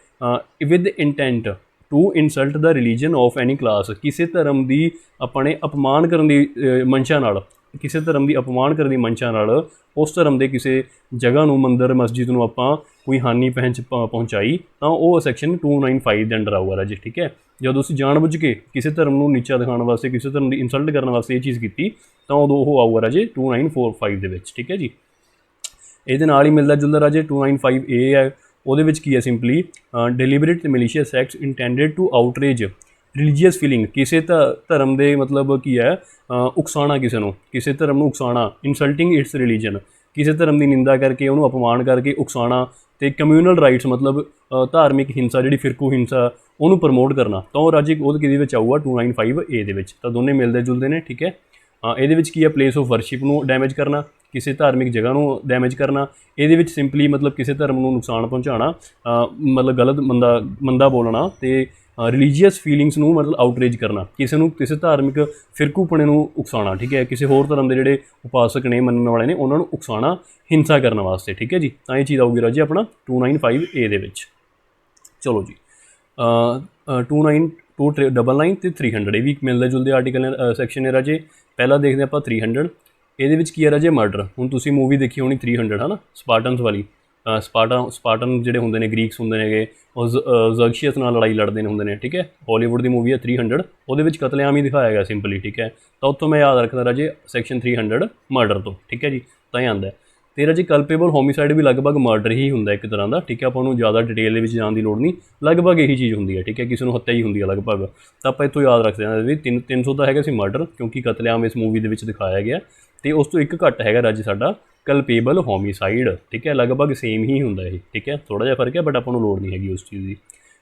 with intent to insult the religion of any class, ਕਿਸੇ ਧਰਮ ਦੀ ਆਪਾਂ ਨੇ ਅਪਮਾਨ ਕਰਨ ਦੀ ਮਨਸ਼ਾ ਨਾਲ ਕਿਸੇ ਧਰਮ ਦੀ ਅਪਮਾਨ ਕਰਨ ਦੀ ਮੰਸ਼ਾ ਨਾਲ ਉਸ ਧਰਮ ਦੇ ਕਿਸੇ ਜਗ੍ਹਾ ਨੂੰ, ਮੰਦਰ ਮਸਜਿਦ ਨੂੰ ਆਪਾਂ ਕੋਈ ਹਾਨੀ ਪਹੁੰਚਾਈ ਤਾਂ ਉਹ ਸੈਕਸ਼ਨ 295 ਦੇ ਅੰਡਰ ਆਊਗਾ ਰਾਜੇ। ਠੀਕ ਹੈ, ਜਦੋਂ ਤੁਸੀਂ ਜਾਣਬੁੱਝ ਕੇ ਕਿਸੇ ਧਰਮ ਨੂੰ ਨੀਚਾ ਦਿਖਾਉਣ ਵਾਸਤੇ, ਕਿਸੇ ਧਰਮ ਦੀ ਇਨਸਲਟ ਕਰਨ ਵਾਸਤੇ ਇਹ ਚੀਜ਼ ਕੀਤੀ ਤਾਂ ਉਦੋਂ ਉਹ ਆਊਗਾ ਰਾਜੇ 2945 ਦੇ ਵਿੱਚ। ਠੀਕ ਹੈ ਜੀ, ਇਹਦੇ ਨਾਲ ਹੀ ਮਿਲਦਾ ਜੁਲਦਾ ਰਾਜੇ 295A ਹੈ। ਉਹਦੇ ਵਿੱਚ ਕੀ ਹੈ, ਸਿੰਪਲੀ ਡੈਲੀਬਰੇਟ ਤੇ ਮੈਲੀਸ਼ੀਅਸ ਐਕਟਸ ਇੰਟੈਂਡਡ ਟੂ ਆਊਟਰੇਜ ਰਿਲੀਜੀਅਸ ਫੀਲਿੰਗ, ਕਿਸੇ ਧਰਮ ਦੇ ਮਤਲਬ ਕੀ ਹੈ, ਉਕਸਾਉਣਾ ਕਿਸੇ ਨੂੰ, ਕਿਸੇ ਧਰਮ ਨੂੰ ਉਕਸਾਉਣਾ, ਇਨਸਲਟਿੰਗ ਇਟਸ ਰਿਲੀਜਨ, ਕਿਸੇ ਧਰਮ ਦੀ ਨਿੰਦਾ ਕਰਕੇ ਉਹਨੂੰ ਅਪਮਾਨ ਕਰਕੇ ਉਕਸਾਉਣਾ, ਅਤੇ ਕਮਿਊਨਲ ਰਾਈਟਸ ਮਤਲਬ ਧਾਰਮਿਕ ਹਿੰਸਾ ਜਿਹੜੀ ਫਿਰਕੂ ਹਿੰਸਾ ਉਹਨੂੰ ਪ੍ਰਮੋਟ ਕਰਨਾ, ਤਾਂ ਉਹ ਰਾਜੇ ਉਹਦੇ ਕਿਹਦੇ ਵਿੱਚ ਆਊਗਾ 295A ਦੇ ਵਿੱਚ। ਤਾਂ ਦੋਨੇ ਮਿਲਦੇ ਜੁਲਦੇ ਨੇ। ਠੀਕ ਹੈ, ਇਹਦੇ ਵਿੱਚ ਕੀ ਹੈ, ਪਲੇਸ ਆਫ ਵਰਸ਼ਿਪ ਨੂੰ ਡੈਮੇਜ ਕਰਨਾ, ਕਿਸੇ ਧਾਰਮਿਕ ਜਗ੍ਹਾ ਨੂੰ ਡੈਮੇਜ ਕਰਨਾ। ਇਹਦੇ ਵਿੱਚ ਸਿੰਪਲੀ ਮਤਲਬ ਕਿਸੇ ਧਰਮ ਨੂੰ ਨੁਕਸਾਨ ਪਹੁੰਚਾਉਣਾ, ਮਤਲਬ ਗਲਤ ਮੰਦਾ ਬੋਲਣਾ, ਅਤੇ ਰਿਲੀਜੀਅਸ ਫੀਲਿੰਗਸ ਨੂੰ ਮਤਲਬ ਆਊਟਰੇਜ ਕਰਨਾ, ਕਿਸੇ ਨੂੰ ਕਿਸੇ ਧਾਰਮਿਕ ਫਿਰਕੂਪਣੇ ਨੂੰ ਉਕਸਾਉਣਾ। ਠੀਕ ਹੈ, ਕਿਸੇ ਹੋਰ ਧਰਮ ਦੇ ਜਿਹੜੇ ਉਪਾਸਕ ਨੇ, ਮੰਨਣ ਵਾਲੇ ਨੇ, ਉਹਨਾਂ ਨੂੰ ਉਕਸਾਉਣਾ ਹਿੰਸਾ ਕਰਨ ਵਾਸਤੇ। ਠੀਕ ਹੈ ਜੀ, ਤਾਂ ਇਹ ਚੀਜ਼ ਆਊਗੀ ਰਾਜੇ ਆਪਣਾ 295A ਦੇ ਵਿੱਚ। ਚਲੋ ਜੀ, 299 ਅਤੇ 300 ਇਹ ਵੀ ਮਿਲਦੇ ਜੁਲਦੇ ਆਰਟੀਕਲ ਸੈਕਸ਼ਨ ਨੇ ਰਾਜੇ। ਪਹਿਲਾਂ ਦੇਖਦੇ ਆਪਾਂ 300। ਇਹਦੇ ਵਿੱਚ ਕੀ ਹੈ ਰਾਜੇ, ਮਰਡਰ। ਹੁਣ ਤੁਸੀਂ ਮੂਵੀ ਦੇਖੀ ਹੋਣੀ 300 ਹੈ ਨਾ, ਸਪਾਰਟਨਸ ਵਾਲੀ। ਸਪਾਰਟਨ ਜਿਹੜੇ ਹੁੰਦੇ ਨੇ, ਗਰੀਕਸ ਹੁੰਦੇ ਨੇਗੇ, ਉਹ ਜ਼ਰਕਸ਼ੀਅਸ ਨਾਲ ਲੜਾਈ ਲੜਦੇ ਨੇ ਹੁੰਦੇ ਨੇ। ਠੀਕ ਹੈ, ਹਾਲੀਵੁੱਡ ਦੀ ਮੂਵੀ ਹੈ 300, ਉਹਦੇ ਵਿੱਚ ਕਤਲੇਆਮ ਹੀ ਦਿਖਾਇਆ ਗਿਆ ਸਿੰਪਲੀ। ਠੀਕ ਹੈ, ਤਾਂ ਉੱਥੋਂ ਮੈਂ ਯਾਦ ਰੱਖਦਾ ਰਾਜੇ ਸੈਕਸ਼ਨ 300 ਮਰਡਰ ਤੋਂ। ਠੀਕ ਹੈ ਜੀ, ਤਾਂ ਇਹ ਆਉਂਦਾ। ਅਤੇ ਰਾਜੇ ਕਲਪੇਬਲ ਹੋਮੀਸਾਈਡ ਵੀ ਲਗਭਗ ਮਰਡਰ ਹੀ ਹੁੰਦਾ ਇੱਕ ਤਰ੍ਹਾਂ ਦਾ। ਠੀਕ ਹੈ, ਆਪਾਂ ਨੂੰ ਜ਼ਿਆਦਾ ਡਿਟੇਲ ਦੇ ਵਿੱਚ ਜਾਣ ਦੀ ਲੋੜ ਨਹੀਂ, ਲਗਭਗ ਇਹੀ ਚੀਜ਼ ਹੁੰਦੀ ਹੈ। ਠੀਕ ਹੈ, ਕਿਸੇ ਨੂੰ ਹੱਤਿਆ ਹੀ ਹੁੰਦੀ ਹੈ ਲਗਭਗ। ਤਾਂ ਆਪਾਂ ਇੱਥੋਂ ਯਾਦ ਰੱਖਦੇ ਹਾਂ ਵੀ 300 ਤਾਂ ਹੈਗਾ ਸੀ ਮਰਡਰ, ਕਿਉਂਕਿ ਕਤਲੇਆਮ ਇਸ ਮੂਵੀ ਦੇ ਵਿੱਚ ਦਿਖਾਇਆ ਗਿਆ। ਅਤੇ ਉਸ ਤੋਂ ਇੱਕ ਘੱਟ ਹੈਗਾ ਰਾਜੇ ਸਾਡਾ ਕਲਪੇਬਲ ਹੋਮੀਸਾਈਡ। ਠੀਕ ਹੈ, ਲਗਭਗ ਸੇਮ ਹੀ ਹੁੰਦਾ ਇਹ। ਠੀਕ ਹੈ, ਥੋੜ੍ਹਾ ਜਿਹਾ ਫਰਕ ਹੈ, ਬਟ ਆਪਾਂ ਨੂੰ ਲੋੜ ਨਹੀਂ ਹੈਗੀ ਉਸ ਚੀਜ਼ ਦੀ।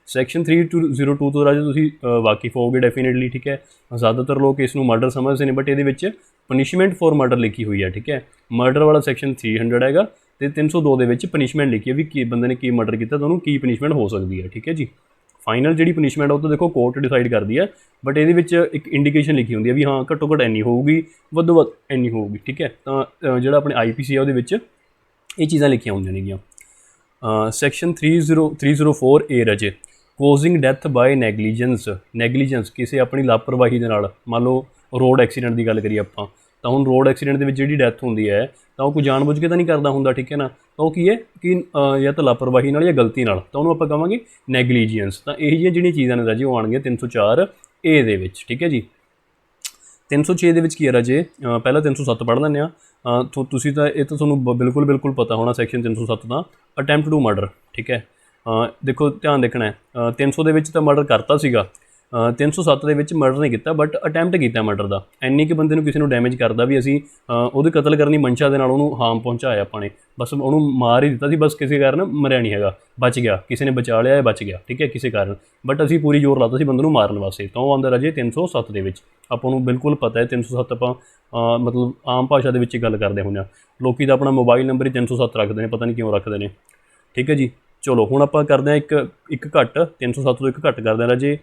ਸੈਕਸ਼ਨ 302 ਤੋਂ ਰਾਜੇ ਤੁਸੀਂ ਵਾਕਿਫ ਹੋਵੋਗੇ ਡੈਫੀਨੇਟਲੀ। ਠੀਕ ਹੈ, ਜ਼ਿਆਦਾਤਰ ਲੋਕ ਇਸ ਨੂੰ ਮਰਡਰ ਸਮਝਦੇ ਨੇ, ਬਟ ਇਹਦੇ ਵਿੱਚ ਪਨਿਸ਼ਮੈਂਟ ਫੋਰ ਮਰਡਰ ਲਿਖੀ ਹੋਈ ਹੈ। ਠੀਕ ਹੈ, ਮਰਡਰ ਵਾਲਾ ਸੈਕਸ਼ਨ 300 ਹੈਗਾ, ਅਤੇ 302 ਦੇ ਵਿੱਚ ਪਨਿਸ਼ਮੈਂਟ ਲਿਖੀ ਹੈ ਵੀ ਕੀ ਬੰਦੇ ਨੇ ਕੀ ਮਰਡਰ ਕੀਤਾ ਤਾਂ ਉਹਨੂੰ ਕੀ ਪਨਿਸ਼ਮੈਂਟ ਹੋ ਸਕਦੀ ਹੈ। ਠੀਕ ਹੈ ਜੀ, ਫਾਈਨਲ ਜਿਹੜੀ ਪਨਿਸ਼ਮੈਂਟ ਉਹ ਤਾਂ ਦੇਖੋ ਕੋਰਟ ਡਿਸਾਈਡ ਕਰਦੀ ਹੈ, ਬਟ ਇਹਦੇ ਵਿੱਚ ਇੱਕ ਇੰਡੀਕੇਸ਼ਨ ਲਿਖੀ ਹੁੰਦੀ ਹੈ ਵੀ ਹਾਂ ਘੱਟੋ ਘੱਟ ਇੰਨੀ ਹੋਊਗੀ, ਵੱਧੋ ਵੱਧ ਇੰਨੀ ਹੋਊਗੀ। ਠੀਕ ਹੈ, ਤਾਂ ਜਿਹੜਾ ਆਪਣੇ IPC ਹੈ ਉਹਦੇ ਵਿੱਚ ਇਹ ਚੀਜ਼ਾਂ ਲਿਖੀਆਂ ਹੁੰਦੀਆਂ ਨੇਗੀਆਂ। ਸੈਕਸ਼ਨ 304A ਰਾਜੇ ਕੋਜ਼ਿੰਗ ਡੈਥ ਬਾਏ ਨੈਗਲੀਜੈਂਸ, ਕਿਸੇ ਆਪਣੀ ਲਾਪਰਵਾਹੀ ਦੇ ਨਾਲ। ਮੰਨ ਲਓ ਰੋਡ ਐਕਸੀਡੈਂਟ ਦੀ ਗੱਲ ਕਰੀਏ ਆਪਾਂ, ਤਾਂ ਹੁਣ ਰੋਡ ਐਕਸੀਡੈਂਟ ਦੇ ਵਿੱਚ ਜਿਹੜੀ ਡੈਥ ਹੁੰਦੀ ਹੈ ਤਾਂ ਉਹ ਕੋਈ ਜਾਣਬੁੱਝ ਕੇ ਤਾਂ ਨਹੀਂ ਕਰਦਾ ਹੁੰਦਾ। ਠੀਕ ਹੈ ਨਾ, ਤਾਂ ਉਹ ਕੀ ਹੈ ਕਿ ਜਾਂ ਤਾਂ ਲਾਪਰਵਾਹੀ ਨਾਲ ਜਾਂ ਗਲਤੀ ਨਾਲ, ਤਾਂ ਉਹਨੂੰ ਆਪਾਂ ਕਹਾਂਗੇ ਨੈਗਲੀਜੀਅੰਸ। ਤਾਂ ਇਹ ਜਿਹੀਆਂ ਜਿਹੜੀਆਂ ਚੀਜ਼ਾਂ ਨੇ ਰਾਜੇ ਉਹ ਆਉਣਗੀਆਂ 304A ਦੇ ਵਿੱਚ। ਠੀਕ ਹੈ ਜੀ, 306 ਦੇ ਵਿੱਚ ਕੀ ਹੈ ਰਾਜੇ, ਪਹਿਲਾਂ 307 ਪੜ੍ਹ ਲੈਂਦੇ ਹਾਂ। ਤੁਸੀਂ ਤਾਂ ਇਹ ਤਾਂ ਤੁਹਾਨੂੰ ਬਿਲਕੁਲ ਪਤਾ ਹੋਣਾ ਸੈਕਸ਼ਨ 307 ਦਾ, ਅਟੈਂਪਟ ਟੂ ਮਰਡਰ। ਠੀਕ ਹੈ, ਦੇਖੋ ਧਿਆਨ ਦੇਖਣਾ ਹੈ, 300 ਦੇ ਵਿੱਚ ਤਾਂ ਮਰਡਰ ਕਰਤਾ ਸੀਗਾ, 307 ਦੇ ਵਿੱਚ ਮਰਡਰ ਨਹੀਂ ਕੀਤਾ ਬਟ ਅਟੈਂਪਟ ਕੀਤਾ ਮਰਡਰ ਦਾ। ਇੰਨੀ ਕਿ ਬੰਦੇ ਨੂੰ ਕਿਸੇ ਨੂੰ ਡੈਮੇਜ ਕਰਦਾ ਵੀ ਅਸੀਂ ਉਹਦੇ ਕਤਲ ਕਰਨ ਦੀ ਮਨਸ਼ਾ ਦੇ ਨਾਲ ਉਹਨੂੰ ਹਾਰਮ ਪਹੁੰਚਾਇਆ ਆਪਾਂ ਨੇ, ਬਸ ਉਹਨੂੰ ਮਾਰ ਹੀ ਦਿੱਤਾ ਸੀ, ਬਸ ਕਿਸੇ ਕਾਰਨ ਮਰਿਆ ਨਹੀਂ ਹੈਗਾ, ਬਚ ਗਿਆ, ਕਿਸੇ ਨੇ ਬਚਾ ਲਿਆ, ਬਚ ਗਿਆ। ਠੀਕ ਹੈ, ਕਿਸੇ ਕਾਰਨ, ਬਟ ਅਸੀਂ ਪੂਰੀ ਜ਼ੋਰ ਲਾਤਾ ਸੀ ਬੰਦੇ ਨੂੰ ਮਾਰਨ ਵਾਸਤੇ, ਤਾਂ ਉਹ ਆਉਂਦਾ ਰਾਜੇ 307 ਦੇ ਵਿੱਚ। ਆਪਾਂ ਨੂੰ ਬਿਲਕੁਲ ਪਤਾ ਹੈ 307 ਆਪਾਂ ਮਤਲਬ ਆਮ ਭਾਸ਼ਾ ਦੇ ਵਿੱਚ ਗੱਲ ਕਰਦੇ ਹੁੰਦੇ ਹਾਂ। ਲੋਕ ਤਾਂ ਆਪਣਾ ਮੋਬਾਈਲ ਨੰਬਰ ਹੀ 307 ਰੱਖਦੇ ਨੇ, ਪਤਾ ਨਹੀਂ ਕਿਉਂ ਰੱਖਦੇ ਨੇ। ਠੀਕ ਹੈ ਜੀ, ਚਲੋ ਹੁਣ ਆਪਾਂ ਕਰਦੇ ਹਾਂ ਇੱਕ ਘੱਟ, 307 ਤੋਂ ਇੱਕ ਘੱਟ ਕਰਦੇ ਹਾਂ ਰਾਜੇ।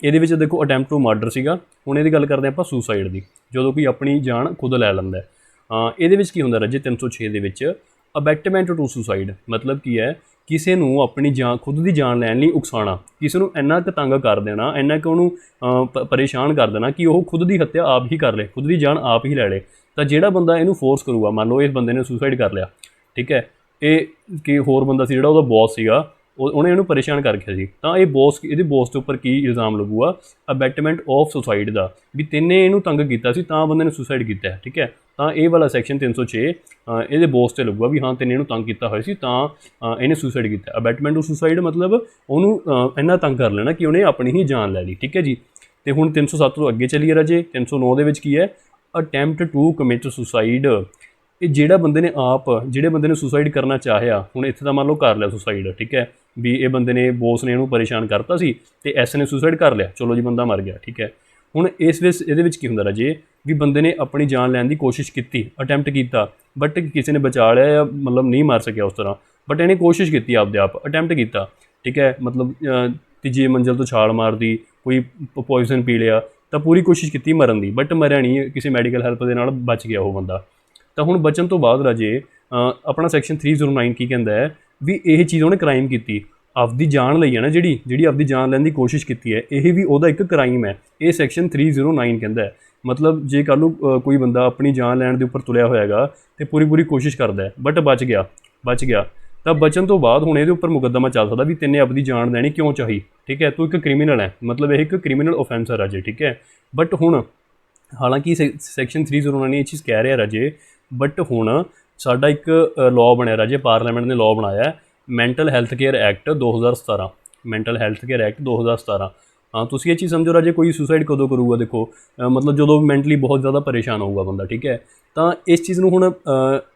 ਇਹਦੇ ਵਿੱਚ ਦੇਖੋ ਅਟੈਂਪਟ ਟੂ ਮਰਡਰ ਸੀਗਾ। ਹੁਣ ਇਹਦੀ ਗੱਲ ਕਰਦੇ ਹਾਂ ਆਪਾਂ ਸੁਸਾਈਡ ਦੀ, ਜਦੋਂ ਕੋਈ ਆਪਣੀ ਜਾਨ ਖੁਦ ਲੈ ਲੈਂਦਾ। ਇਹਦੇ ਵਿੱਚ ਕੀ ਹੁੰਦਾ ਰਾਜੇ 306 ਦੇ ਵਿੱਚ, ਅਬੈਟਮੈਂਟ ਟੂ ਸੁਸਾਈਡ, ਮਤਲਬ ਕੀ ਹੈ ਕਿਸੇ ਨੂੰ ਆਪਣੀ ਖੁਦ ਦੀ ਜਾਨ ਲੈਣ ਲਈ ਉਕਸਾਉਣਾ, ਕਿਸੇ ਨੂੰ ਇੰਨਾ ਕੁ ਤੰਗ ਕਰ ਦੇਣਾ, ਇੰਨਾ ਕੁ ਉਹਨੂੰ ਪਰੇਸ਼ਾਨ ਕਰ ਦੇਣਾ ਕਿ ਉਹ ਖੁਦ ਦੀ ਹੱਤਿਆ ਆਪ ਹੀ ਕਰ ਲੇ, ਖੁਦ ਦੀ ਜਾਨ ਆਪ ਹੀ ਲੈ ਲੇ। ਤਾਂ ਜਿਹੜਾ ਬੰਦਾ ਇਹਨੂੰ ਫੋਰਸ ਕਰੂਗਾ, ਮੰਨ ਲਓ ਇਸ ਬੰਦੇ ਨੇ ਸੁਸਾਈਡ ਕਰ ਲਿਆ, ਠੀਕ ਹੈ, ਇਹ ਕਿ ਹੋਰ ਬੰਦਾ ਸੀ ਜਿਹੜਾ ਉਹਦਾ ਬੌਸ ਸੀਗਾ, ਉਹਨੇ ਇਹਨੂੰ ਪਰੇਸ਼ਾਨ ਕਰ ਰੱਖਿਆ ਸੀ, ਤਾਂ ਇਹਦੇ ਬੌਸ ਦੇ ਉੱਪਰ ਕੀ ਇਲਜ਼ਾਮ ਲੱਗੂਗਾ, ਅਬੈਟਮੈਂਟ ਆਫ ਸੁਸਾਈਡ ਦਾ, ਵੀ ਤੈਨੇ ਇਹਨੂੰ ਤੰਗ ਕੀਤਾ ਸੀ ਤਾਂ ਬੰਦੇ ਨੇ ਸੁਸਾਈਡ ਕੀਤਾ ਹੈ। ਠੀਕ ਹੈ, ਤਾਂ ਇਹ ਵਾਲਾ ਸੈਕਸ਼ਨ 306 ਇਹਦੇ ਬੌਸ 'ਤੇ ਲੱਗੂਗਾ ਵੀ ਹਾਂ ਤੈਨੇ ਇਹਨੂੰ ਤੰਗ ਕੀਤਾ ਹੋਇਆ ਸੀ ਤਾਂ ਇਹਨੇ ਸੁਸਾਈਡ ਕੀਤਾ। ਅਬੈਟਮੈਂਟ ਆਫ ਸੁਸਾਈਡ ਮਤਲਬ ਉਹਨੂੰ ਇੰਨਾ ਤੰਗ ਕਰ ਲੈਣਾ ਕਿ ਉਹਨੇ ਆਪਣੀ ਹੀ ਜਾਨ ਲੈ ਲਈ। ਠੀਕ ਹੈ ਜੀ, ਅਤੇ ਹੁਣ 307 ਤੋਂ ਅੱਗੇ ਚੱਲੀਏ ਰਾਜੇ। 309 ਦੇ ਵਿੱਚ ਕੀ ਹੈ, ਅਟੈਂਪਟ ਟੂ ਕਮਿਟ ਸੁਸਾਈਡ। ਇਹ ਜਿਹੜੇ ਬੰਦੇ ਨੇ ਸੁਸਾਈਡ ਕਰਨਾ ਚਾਹਿਆ, ਹੁਣ ਇੱਥੇ ਤਾਂ ਮੰਨ ਲਓ ਕਰ ਲਿਆ ਸੁਸਾਈਡ, ਠੀਕ ਹੈ, ਵੀ ਇਹ ਬੰਦੇ ਨੇ ਬੌਸ ਨੇ ਇਹਨੂੰ ਪਰੇਸ਼ਾਨ ਕਰਤਾ ਸੀ ਅਤੇ ਐਸ ਨੇ ਸੁਸਾਈਡ ਕਰ ਲਿਆ, ਚਲੋ ਜੀ ਬੰਦਾ ਮਰ ਗਿਆ। ਠੀਕ ਹੈ, ਹੁਣ ਇਹਦੇ ਵਿੱਚ ਕੀ ਹੁੰਦਾ ਰਾਜੇ, ਵੀ ਬੰਦੇ ਨੇ ਆਪਣੀ ਜਾਨ ਲੈਣ ਦੀ ਕੋਸ਼ਿਸ਼ ਕੀਤੀ, ਅਟੈਂਪਟ ਕੀਤਾ, ਬਟ ਕਿਸੇ ਨੇ ਬਚਾ ਲਿਆ ਜਾਂ ਮਤਲਬ ਨਹੀਂ ਮਾਰ ਸਕਿਆ ਉਸ ਤਰ੍ਹਾਂ, ਬਟ ਇਹਨੇ ਕੋਸ਼ਿਸ਼ ਕੀਤੀ ਆਪਦੇ ਆਪ, ਅਟੈਂਪਟ ਕੀਤਾ। ਠੀਕ ਹੈ, ਮਤਲਬ ਤੀਜੀ ਮੰਜ਼ਿਲ ਤੋਂ ਛਾਲ ਮਾਰਦੀ, ਕੋਈ ਪੋਇਜ਼ਨ ਪੀ ਲਿਆ, ਤਾਂ ਪੂਰੀ ਕੋਸ਼ਿਸ਼ ਕੀਤੀ ਮਰਨ ਦੀ, ਬਟ ਮਰਿਆ ਨਹੀਂ, ਕਿਸੇ ਮੈਡੀਕਲ ਹੈਲਪ ਦੇ ਨਾਲ ਬਚ ਗਿਆ ਉਹ ਬੰਦਾ। ਤਾਂ ਹੁਣ ਬਚਣ ਤੋਂ ਬਾਅਦ ਰਾਜੇ ਆਪਣਾ ਸੈਕਸ਼ਨ 309 ਕੀ ਕਹਿੰਦਾ ਹੈ, ਵੀ ਇਹ ਚੀਜ਼ ਉਹਨੇ ਕ੍ਰਾਈਮ ਕੀਤੀ, ਆਪਦੀ ਜਾਨ ਲਈ ਹੈ ਨਾ, ਜਿਹੜੀ ਆਪਦੀ ਜਾਨ ਲੈਣ ਦੀ ਕੋਸ਼ਿਸ਼ ਕੀਤੀ ਹੈ, ਇਹ ਵੀ ਉਹਦਾ ਇੱਕ ਕ੍ਰਾਈਮ ਹੈ। ਇਹ ਸੈਕਸ਼ਨ 309 ਕਹਿੰਦਾ ਹੈ, मतलब जे कल नूं कोई बंदा अपनी जान लैण दे उपर तुलिया होया हैगा ते पूरी कोशिश करदा है बट बच गया ਤਾਂ ਬਚਣ ਤੋਂ ਬਾਅਦ ਹੁਣ ਇਹਦੇ ਉੱਪਰ ਮੁਕੱਦਮਾ ਚੱਲ ਸਕਦਾ ਵੀ ਤੈਨੇ ਆਪਣੀ ਜਾਨ ਲੈਣੀ ਕਿਉਂ ਚਾਹੀ, ਠੀਕ ਹੈ, ਤੂੰ ਇੱਕ ਕ੍ਰਿਮੀਨਲ ਹੈ, ਮਤਲਬ ਇਹ ਇੱਕ ਕ੍ਰਿਮੀਨਲ ਓਫੈਂਸ ਹੈ ਰਾਜੇ, ਠੀਕ ਹੈ। ਬਟ ਹੁਣ ਹਾਲਾਂਕਿ ਸੈਕਸ਼ਨ 309 ਇਹ ਚੀਜ਼ ਕਹਿ ਰਿਹਾ ਰਾਜੇ, ਬਟ ਹੁਣ ਸਾਡਾ ਇੱਕ ਲਾਅ ਬਣਿਆ ਰਾਜੇ, ਪਾਰਲੀਮੈਂਟ ਨੇ ਲਾਅ ਬਣਾਇਆ mental health care act 2017, mental health care act 2017। हाँ तुसीं ये चीज़ समझो राजे, कोई सुसाइड कदों करूगा, देखो मतलब जो मैंटली बहुत ज़्यादा परेशान होगा बंदा, ठीक है। तो इस चीज़ नूं हुण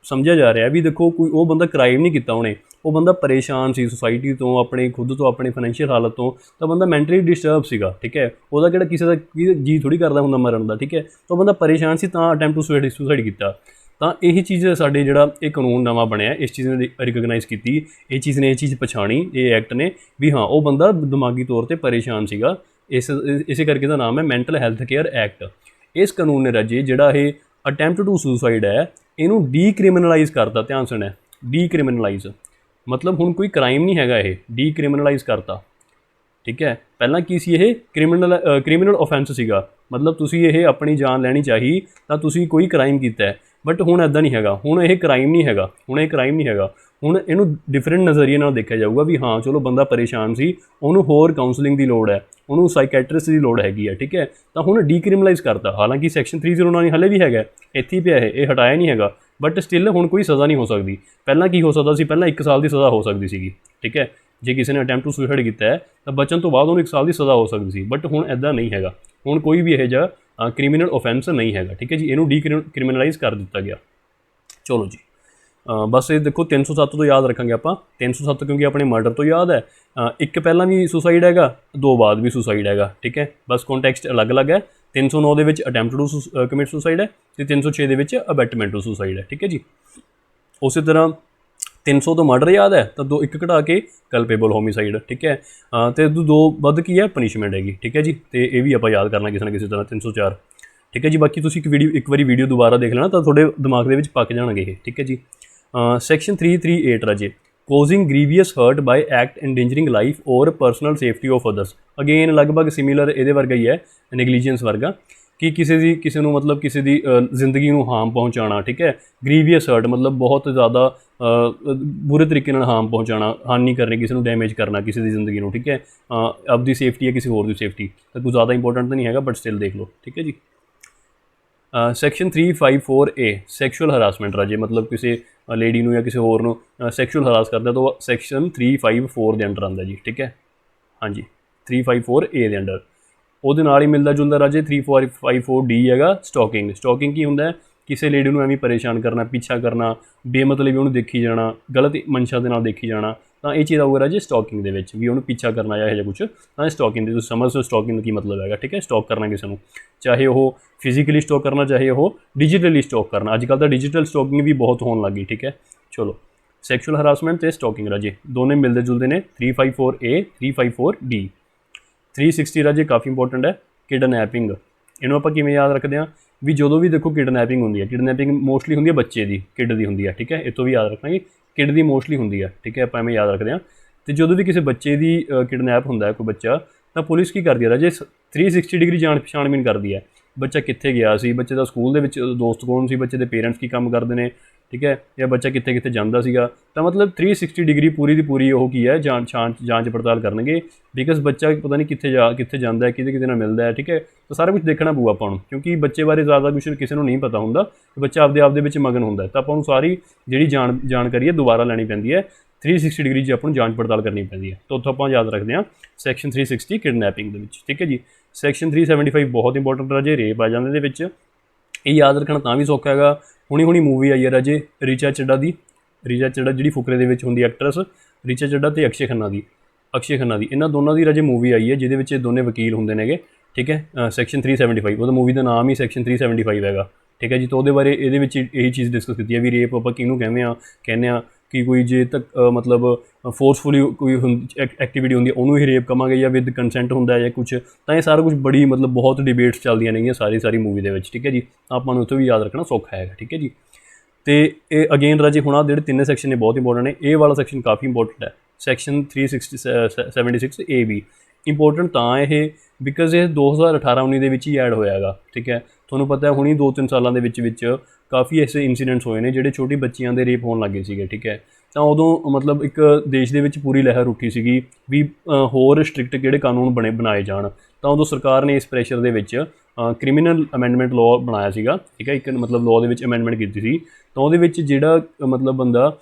समझिया जा रहा भी देखो कोई वो बंदा क्राइम नहीं किया उन्हें, वो बंदा परेशान सी सोसाइटी तो, अपने खुद तो, अपनी फाइनैशियल हालत तो बंदा मैंटली डिस्टर्ब सीगा, ठीक है। वो किहड़ा किसी का जी थोड़ी करदा हुंदा मरण दा, ठीक है। तो बंदा परेशान सी तां अटैम्प्ट टू सुसाइड किया। ਤਾਂ ਇਹੀ ਚੀਜ਼ ਸਾਡੇ ਜਿਹੜਾ ਇਹ ਕਾਨੂੰਨ ਨਵਾਂ ਬਣਿਆ ਇਸ ਚੀਜ਼ ਨੇ ਰਿਕਗਨਾਈਜ਼ ਕੀਤੀ, ਇਹ ਚੀਜ਼ ਨੇ ਇਹ ਚੀਜ਼ ਪਛਾਣੀ, ਇਹ ਐਕਟ ਨੇ ਵੀ ਹਾਂ ਉਹ ਬੰਦਾ ਦਿਮਾਗੀ ਤੌਰ 'ਤੇ ਪਰੇਸ਼ਾਨ ਸੀਗਾ, ਇਸੇ ਕਰਕੇ ਦਾ ਨਾਮ ਹੈ ਮੈਂਟਲ ਹੈਲਥ ਕੇਅਰ ਐਕਟ। ਇਸ ਕਾਨੂੰਨ ਨੇ ਰਾਜੇ ਜਿਹੜਾ ਇਹ ਅਟੈਂਪਟ ਟੂ ਸੁਸਾਈਡ ਹੈ ਇਹਨੂੰ ਡੀਕ੍ਰਿਮੀਨਲਾਈਜ਼ ਕਰਤਾ, ਧਿਆਨ ਸੁਣਿਆ, ਡੀਕ੍ਰਿਮੀਨਲਾਈਜ਼ ਮਤਲਬ ਹੁਣ ਕੋਈ ਕ੍ਰਾਈਮ ਨਹੀਂ ਹੈਗਾ, ਇਹ ਡੀਕ੍ਰਿਮੀਨਲਾਈਜ਼ ਕਰਤਾ, ਠੀਕ ਹੈ। ਪਹਿਲਾਂ ਕੀ ਸੀ, ਇਹ ਕ੍ਰਿਮੀਨਲ ਓਫੈਂਸ ਸੀਗਾ, ਮਤਲਬ ਤੁਸੀਂ ਇਹ ਆਪਣੀ ਜਾਨ ਲੈਣੀ ਚਾਹੀ ਤਾਂ ਤੁਸੀਂ ਕੋਈ ਕ੍ਰਾਈਮ ਕੀਤਾ ਹੈ, ਬਟ ਹੁਣ ਇੱਦਾਂ ਨਹੀਂ ਹੈਗਾ, ਹੁਣ ਇਹ ਕ੍ਰਾਈਮ ਨਹੀਂ ਹੈਗਾ, ਹੁਣ ਇਹਨੂੰ ਡਿਫਰੈਂਟ ਨਜ਼ਰੀਏ ਨਾਲ ਦੇਖਿਆ ਜਾਊਗਾ ਵੀ ਹਾਂ ਚਲੋ ਬੰਦਾ ਪਰੇਸ਼ਾਨ ਸੀ, ਉਹਨੂੰ ਹੋਰ ਕਾਉਂਸਲਿੰਗ ਦੀ ਲੋੜ ਹੈ, ਉਹਨੂੰ ਸਾਈਕੈਟਰਿਸਟ ਦੀ ਲੋੜ ਹੈਗੀ ਹੈ, ਠੀਕ ਹੈ। ਤਾਂ ਹੁਣ ਡੀਕ੍ਰਿਮੀਨਲਾਈਜ਼ ਕਰਤਾ, ਹਾਲਾਂਕਿ ਸੈਕਸ਼ਨ 309 ਹਲੇ ਵੀ ਹੈਗਾ, ਇੱਥੇ ਹੀ ਪਿਆ ਇਹ ਹਟਾਇਆ ਨਹੀਂ ਹੈਗਾ, ਬਟ ਸਟਿਲ ਹੁਣ ਕੋਈ ਸਜ਼ਾ ਨਹੀਂ ਹੋ ਸਕਦੀ। ਪਹਿਲਾਂ ਕੀ ਹੋ ਸਕਦਾ ਸੀ, ਪਹਿਲਾਂ 1 ਸਾਲ ਦੀ ਸਜ਼ਾ ਹੋ ਸਕਦੀ ਸੀਗੀ, ਠੀਕ ਹੈ, ਜੇ ਕਿਸੇ ਨੇ ਅਟੈਂਪਟ ਟੂ ਸੁਸਾਈਡ ਕੀਤਾ ਹੈ ਤਾਂ ਬਚਣ ਤੋਂ ਬਾਅਦ ਉਹਨੂੰ 1 ਸਾਲ ਦੀ ਸਜ਼ਾ ਹੋ ਸਕਦੀ ਸੀ, ਬਟ ਹੁਣ ਇੱਦਾਂ ਨਹੀਂ ਹੈਗਾ, ਹੁਣ ਕੋਈ ਵੀ ਇਹੋ ਜਿਹਾ ਕ੍ਰਿਮੀਨਲ ਓਫੈਂਸ ਨਹੀਂ ਹੈਗਾ, ਠੀਕ ਹੈ ਜੀ, ਇਹਨੂੰ ਡੀਕ੍ਰਿਮੀਨਲਾਈਜ਼ ਕਰ ਦਿੱਤਾ ਗਿਆ। ਚਲੋ ਜੀ, ਬਸ ਇਹ ਦੇਖੋ 307 ਤੋਂ ਯਾਦ ਰੱਖਾਂਗੇ ਆਪਾਂ, 307 ਕਿਉਂਕਿ ਆਪਣੇ ਮਰਡਰ ਤੋਂ ਯਾਦ ਹੈ, ਇੱਕ ਪਹਿਲਾਂ ਵੀ ਸੁਸਾਈਡ ਹੈਗਾ, 2 ਬਾਅਦ ਵੀ ਸੁਸਾਈਡ ਹੈਗਾ, ਠੀਕ ਹੈ, ਬਸ ਕੰਟੈਕਸਟ ਅਲੱਗ-ਅਲੱਗ ਹੈ। 309 ਦੇ ਵਿੱਚ ਅਟੈਂਪਟ ਟੂ ਕਮਿਟ ਸੁਸਾਈਡ ਹੈ ਅਤੇ 306 ਦੇ ਵਿੱਚ ਅਬੈਟਮੈਂਟ ਟੂ ਸੁਸਾਈਡ ਹੈ, ਠੀਕ ਹੈ ਜੀ। ਉਸੇ ਤਰ੍ਹਾਂ 300 ਤੋਂ ਮਰਡਰ ਯਾਦ ਹੈ ਤਾਂ 2 1 ਘਟਾ ਕੇ ਕਲਪੇਬਲ ਹੋਮੀਸਾਈਡ, ਠੀਕ ਹੈ, ਅਤੇ 2 ਵੱਧ ਕੀ ਹੈ ਪਨਿਸ਼ਮੈਂਟ ਹੈਗੀ, ਠੀਕ ਹੈ ਜੀ। ਅਤੇ ਇਹ ਵੀ ਆਪਾਂ ਯਾਦ ਕਰਨਾ ਕਿਸੇ ਨਾ ਕਿਸੇ ਤਰ੍ਹਾਂ 304, ਠੀਕ ਹੈ ਜੀ। ਬਾਕੀ ਤੁਸੀਂ ਇੱਕ ਵਾਰੀ ਵੀਡੀਓ ਦੁਬਾਰਾ ਦੇਖ ਲੈਣਾ ਤਾਂ ਤੁਹਾਡੇ ਦਿਮਾਗ ਦੇ ਵਿੱਚ ਪੱਕ ਜਾਣਗੇ ਇਹ, ਠੀਕ ਹੈ ਜੀ। ਸੈਕਸ਼ਨ 338 ਰਾਜੇ, ਕੋਜ਼ਿੰਗ ਗ੍ਰੀਵੀਅਸ ਹਰਟ ਬਾਈ ਐਕਟ ਇੰਡੇਂਜਰਿੰਗ ਲਾਈਫ ਔਰ personal safety of others. Again ਲਗਭਗ ਸਿਮਿਲਰ ਇਹਦੇ ਵਰਗਾ ਹੀ ਹੈ, ਨੈਗਲੀਜੈਂਸ ਵਰਗਾ, ਕਿ ਕਿਸੇ ਨੂੰ ਮਤਲਬ ਕਿਸੇ ਦੀ ਜ਼ਿੰਦਗੀ ਨੂੰ ਹਾਰਮ ਪਹੁੰਚਾਉਣਾ, ਠੀਕ ਹੈ। ਗ੍ਰੀਵੀਅਸ ਹਰਟ ਮਤਲਬ ਬਹੁਤ ਜ਼ਿਆਦਾ ਬੁਰੇ ਤਰੀਕੇ ਨਾਲ ਹਾਰਮ ਪਹੁੰਚਾਉਣਾ, ਹਾਨੀ ਕਰਨੀ, ਕਿਸੇ ਨੂੰ ਡੈਮੇਜ ਕਰਨਾ ਕਿਸੇ ਦੀ ਜ਼ਿੰਦਗੀ ਨੂੰ, ਠੀਕ ਹੈ। ਆਪਦੀ ਸੇਫਟੀ ਹੈ ਕਿਸੇ ਹੋਰ ਦੀ ਸੇਫਟੀ, ਤਾਂ ਕੋਈ ਜ਼ਿਆਦਾ ਇੰਪੋਰਟੈਂਟ ਤਾਂ ਨਹੀਂ ਹੈਗਾ, ਬਟ ਸਟਿਲ ਦੇਖ ਲਓ, ਠੀਕ ਹੈ ਜੀ। ਸੈਕਸ਼ਨ 354A ਸੈਕਸ਼ੂਅਲ ਹਰਾਸਮੈਂਟ ਰਾਜੇ, ਮਤਲਬ ਕਿਸੇ ਲੇਡੀ ਨੂੰ ਜਾਂ ਕਿਸੇ ਹੋਰ ਨੂੰ ਸੈਕਸ਼ੂਅਲ ਹਰਾਸ ਕਰਦਾ ਤਾਂ ਉਹ ਸੈਕਸ਼ਨ 354 ਦੇ ਅੰਡਰ ਆਉਂਦਾ ਜੀ, ਠੀਕ ਹੈ, ਹਾਂਜੀ 354A ਦੇ ਅੰਡਰ। ਉਹਦੇ ਨਾਲ ਹੀ ਮਿਲਦਾ ਜੁਲਦਾ ਰਾਜੇ 354D ਹੈਗਾ ਸਟੋਕਿੰਗ। ਸਟੋਕਿੰਗ ਕੀ ਹੁੰਦਾ ਹੈ, ਕਿਸੇ ਲੇਡੀ ਨੂੰ ਐਵੇਂ ਪਰੇਸ਼ਾਨ ਕਰਨਾ, ਪਿੱਛਾ ਕਰਨਾ, ਬੇਮਤਲਬ ਉਹਨੂੰ ਦੇਖੀ ਜਾਣਾ, ਗਲਤ ਮਨਸ਼ਾ ਦੇ ਨਾਲ ਦੇਖੀ ਜਾਣਾ, ਤਾਂ ਇਹ ਚੀਜ਼ ਆਊਗਾ ਰਾਜੇ ਸਟੋਕਿੰਗ ਦੇ ਵਿੱਚ, ਵੀ ਉਹਨੂੰ ਪਿੱਛਾ ਕਰਨਾ ਜਾਂ ਇਹੋ ਜਿਹਾ ਕੁਛ, ਤਾਂ ਸਟੋਕਿੰਗ ਦੇ ਤੁਸੀਂ ਸਮਝ ਸਕਦੇ ਸਟੋਕਿੰਗ ਦਾ ਕੀ ਮਤਲਬ ਹੈਗਾ, ਠੀਕ ਹੈ। ਸਟੋਕ ਕਰਨਾ ਕਿਸੇ ਨੂੰ, ਚਾਹੇ ਉਹ ਫਿਜ਼ੀਕਲੀ ਸਟੋਕ ਕਰਨਾ, ਚਾਹੇ ਉਹ ਡਿਜੀਟਲੀ ਸਟੋਕ ਕਰਨਾ, ਅੱਜ ਕੱਲ੍ਹ ਤਾਂ ਡਿਜੀਟਲ ਸਟੋਕਿੰਗ ਵੀ ਬਹੁਤ ਹੋਣ ਲੱਗ ਗਈ, ਠੀਕ ਹੈ। ਚਲੋ, ਸੈਕਸ਼ੂਅਲ ਹਰਾਸਮੈਂਟ ਅਤੇ ਸਟੋਕਿੰਗ ਰਾਜੇ ਦੋਨੇ ਮਿਲਦੇ ਜੁਲਦੇ ਨੇ, 354A 354D। 360 ਰਾਜੇ ਕਾਫੀ ਇੰਪੋਰਟੈਂਟ ਹੈ, ਕਿਡਨੈਪਿੰਗ। ਇਹਨੂੰ ਆਪਾਂ ਕਿਵੇਂ ਯਾਦ ਰੱਖਦੇ ਹਾਂ, ਵੀ ਜਦੋਂ ਵੀ ਦੇਖੋ ਕਿਡਨੈਪਿੰਗ ਹੁੰਦੀ ਹੈ, ਕਿਡਨੈਪਿੰਗ ਮੋਸਟਲੀ ਹੁੰਦੀ ਹੈ ਬੱਚੇ ਦੀ, ਕਿਡ ਦੀ ਹੁੰਦੀ ਹੈ, ਠੀਕ ਹੈ, ਇਹ ਤੋਂ ਵੀ ਯਾਦ ਰੱਖਾਂਗੇ, ਕਿਡ ਦੀ ਮੋਸਟਲੀ ਹੁੰਦੀ ਹੈ, ਠੀਕ ਹੈ, ਆਪਾਂ ਐਵੇਂ ਯਾਦ ਰੱਖਦੇ ਹਾਂ। ਅਤੇ ਜਦੋਂ ਵੀ ਕਿਸੇ ਬੱਚੇ ਦੀ ਕਿਡਨੈਪ ਹੁੰਦਾ ਹੈ ਕੋਈ ਬੱਚਾ, ਤਾਂ ਪੁਲਿਸ ਕੀ ਕਰਦੀ ਹੈ ਰਾਜੇ 360 ਡਿਗਰੀ ਛਾਣਬੀਨ ਕਰਦੀ ਹੈ, ਬੱਚਾ ਕਿੱਥੇ ਗਿਆ ਸੀ, ਬੱਚੇ ਦਾ ਸਕੂਲ ਦੇ ਵਿੱਚ ਦੋਸਤ ਕੌਣ ਸੀ, ਬੱਚੇ ਦੇ ਪੇਰੈਂਟਸ ਕੀ ਕੰਮ ਕਰਦੇ ਨੇ, ਠੀਕ ਹੈ, ਜਾਂ ਬੱਚਾ ਕਿੱਥੇ ਜਾਂਦਾ ਸੀਗਾ, ਤਾਂ ਮਤਲਬ 360 ਡਿਗਰੀ ਪੂਰੀ ਦੀ ਪੂਰੀ ਉਹ ਕੀ ਹੈ ਜਾਂਚ ਪੜਤਾਲ ਕਰਨਗੇ, ਬਿਕਾਜ਼ ਬੱਚਾ ਪਤਾ ਨਹੀਂ ਕਿੱਥੇ ਜਾਂਦਾ ਹੈ, ਕਿਹਦੇ ਨਾਲ ਮਿਲਦਾ ਹੈ, ਠੀਕ ਹੈ। ਤਾਂ ਸਾਰਾ ਕੁਝ ਦੇਖਣਾ ਪਊ ਆਪਾਂ ਨੂੰ, ਕਿਉਂਕਿ ਬੱਚੇ ਬਾਰੇ ਜ਼ਿਆਦਾ ਕੁਛ ਕਿਸੇ ਨੂੰ ਨਹੀਂ ਪਤਾ ਹੁੰਦਾ, ਬੱਚਾ ਆਪਦੇ ਵਿੱਚ ਮਗਨ ਹੁੰਦਾ, ਤਾਂ ਆਪਾਂ ਨੂੰ ਸਾਰੀ ਜਿਹੜੀ ਜਾਣਕਾਰੀ ਹੈ ਦੁਬਾਰਾ ਲੈਣੀ ਪੈਂਦੀ ਹੈ, 360 ਡਿਗਰੀ 'ਚ ਆਪਾਂ ਨੂੰ ਜਾਂਚ ਪੜਤਾਲ ਕਰਨੀ ਪੈਂਦੀ ਹੈ। ਤਾਂ ਉੱਥੋਂ ਆਪਾਂ ਯਾਦ ਰੱਖਦੇ ਹਾਂ ਸੈਕਸ਼ਨ 360 ਕਿਡਨੈਪਿੰਗ ਦੇ ਵਿੱਚ, ਠੀਕ ਹੈ ਜੀ। ਸੈਕਸ਼ਨ 375 ਬਹੁਤ ਇੰਪੋਰਟੈਂਟ ਰਾਜੇ, ਰੇਪ ਆ ਜਾਂਦਾ ਇਹਦੇ ਵਿੱਚ, ਇਹ ਯਾਦ ਰੱਖਣਾ ਤਾਂ ਵੀ ਸੌਖਾ ਹੈਗਾ। ਹੁਣੀ ਮੂਵੀ ਆਈ ਹੈ ਰਾਜੇ ਰੀਚਾ ਚੱਡਾ ਦੀ, ਰੀਚਾ ਚੱਡਾ ਜਿਹੜੀ ਫੁਕਰੇ ਦੇ ਵਿੱਚ ਹੁੰਦੀ ਐਕਟਰਸ, ਰੀਚਾ ਚੱਡਾ ਅਤੇ ਅਕਸ਼ੇ ਖੰਨਾ ਦੀ, ਇਹਨਾਂ ਦੋਨਾਂ ਦੀ ਰਾਜੇ ਮੂਵੀ ਆਈ ਹੈ ਜਿਹਦੇ ਵਿੱਚ ਇਹ ਦੋਨੇ ਵਕੀਲ ਹੁੰਦੇ ਨੇਗੇ, ਠੀਕ ਹੈ। ਸੈਕਸ਼ਨ 375 ਉਹਦਾ ਮੂਵੀ ਦਾ ਨਾਮ ਹੀ ਸੈਕਸ਼ਨ 375 ਹੈਗਾ, ਠੀਕ ਹੈ ਜੀ। ਤਾਂ ਉਹਦੇ ਬਾਰੇ ਇਹਦੇ ਵਿੱਚ ਇਹੀ ਚੀਜ਼ ਡਿਸਕਸ ਕੀਤੀ ਹੈ ਵੀ ਰੇਪ ਆਪਾਂ ਕਿਹਨੂੰ ਕਹਿੰਦੇ ਹਾਂ ਕਿ ਕੋਈ ਜੇ ਤੱਕ ਮਤਲਬ ਫੋਰਸਫੁਲੀ ਕੋਈ ਐਕਟੀਵਿਟੀ ਹੁੰਦੀ ਹੈ ਉਹਨੂੰ ਹੀ ਰੇਪ ਕਹਾਂਗੇ, ਜਾਂ ਵਿਦ ਕੰਸੈਂਟ ਹੁੰਦਾ ਜਾਂ ਕੁਛ, ਤਾਂ ਇਹ ਸਾਰਾ ਕੁਛ ਬੜੀ ਮਤਲਬ ਬਹੁਤ ਡਿਬੇਟਸ ਚੱਲਦੀਆਂ ਨੇਗੀਆਂ ਸਾਰੀ ਮੂਵੀ ਦੇ ਵਿੱਚ, ਠੀਕ ਹੈ ਜੀ। ਆਪਾਂ ਨੂੰ ਉੱਥੇ ਵੀ ਯਾਦ ਰੱਖਣਾ ਸੌਖਾ ਹੈਗਾ, ਠੀਕ ਹੈ ਜੀ। ਅਤੇ ਇਹ ਅਗੇਨ ਰਾਜੇ ਹੁਣ ਜਿਹੜੇ 3 ਸੈਕਸ਼ਨ ਨੇ ਬਹੁਤ ਇੰਪੋਰਟੈਂਟ ਨੇ, ਇਹ ਵਾਲਾ ਸੈਕਸ਼ਨ ਕਾਫੀ ਇੰਪੋਰਟੈਂਟ ਹੈ, ਸੈਕਸ਼ਨ 376A ਵੀ। ਇੰਪੋਰਟੈਂਟ ਤਾਂ ਇਹ ਬਿਕਾਜ਼ ਇਹ 2018-19 ਦੇ ਵਿੱਚ ਹੀ ਐਡ ਹੋਇਆ ਹੈਗਾ, ਠੀਕ ਹੈ। ਤੁਹਾਨੂੰ ਪਤਾ ਹੈ ਹੁਣੀ 2-3 ਸਾਲਾਂ ਦੇ ਵਿੱਚ ਕਾਫੀ ਐਸੇ ਇੰਸੀਡੈਂਟਸ ਹੋਏ ਨੇ ਜਿਹੜੇ ਛੋਟੀ ਬੱਚੀਆਂ ਦੇ ਰੇਪ ਹੋਣ ਲੱਗੇ ਸੀਗੇ, ਠੀਕ ਹੈ। ਤਾਂ ਉਦੋਂ ਮਤਲਬ ਇੱਕ ਦੇਸ਼ ਦੇ ਵਿੱਚ ਪੂਰੀ ਲਹਿਰ ਉੱਠੀ ਸੀਗੀ ਵੀ ਹੋਰ ਸਟ੍ਰਿਕਟ ਕਿਹੜੇ ਕਾਨੂੰਨ ਬਣਾਏ ਜਾਣ। ਤਾਂ ਉਦੋਂ ਸਰਕਾਰ ਨੇ ਇਸ ਪ੍ਰੈਸ਼ਰ ਦੇ ਵਿੱਚ ਕ੍ਰਿਮੀਨਲ ਅਮੈਂਡਮੈਂਟ ਲਾਅ ਬਣਾਇਆ ਸੀਗਾ, ਠੀਕ ਹੈ। ਇੱਕ ਮਤਲਬ ਲਾਅ ਦੇ ਵਿੱਚ ਅਮੈਂਡਮੈਂਟ ਕੀਤੀ ਸੀ, ਤਾਂ ਉਹਦੇ ਵਿੱਚ ਜਿਹੜਾ ਮਤਲਬ ਬੰਦਾ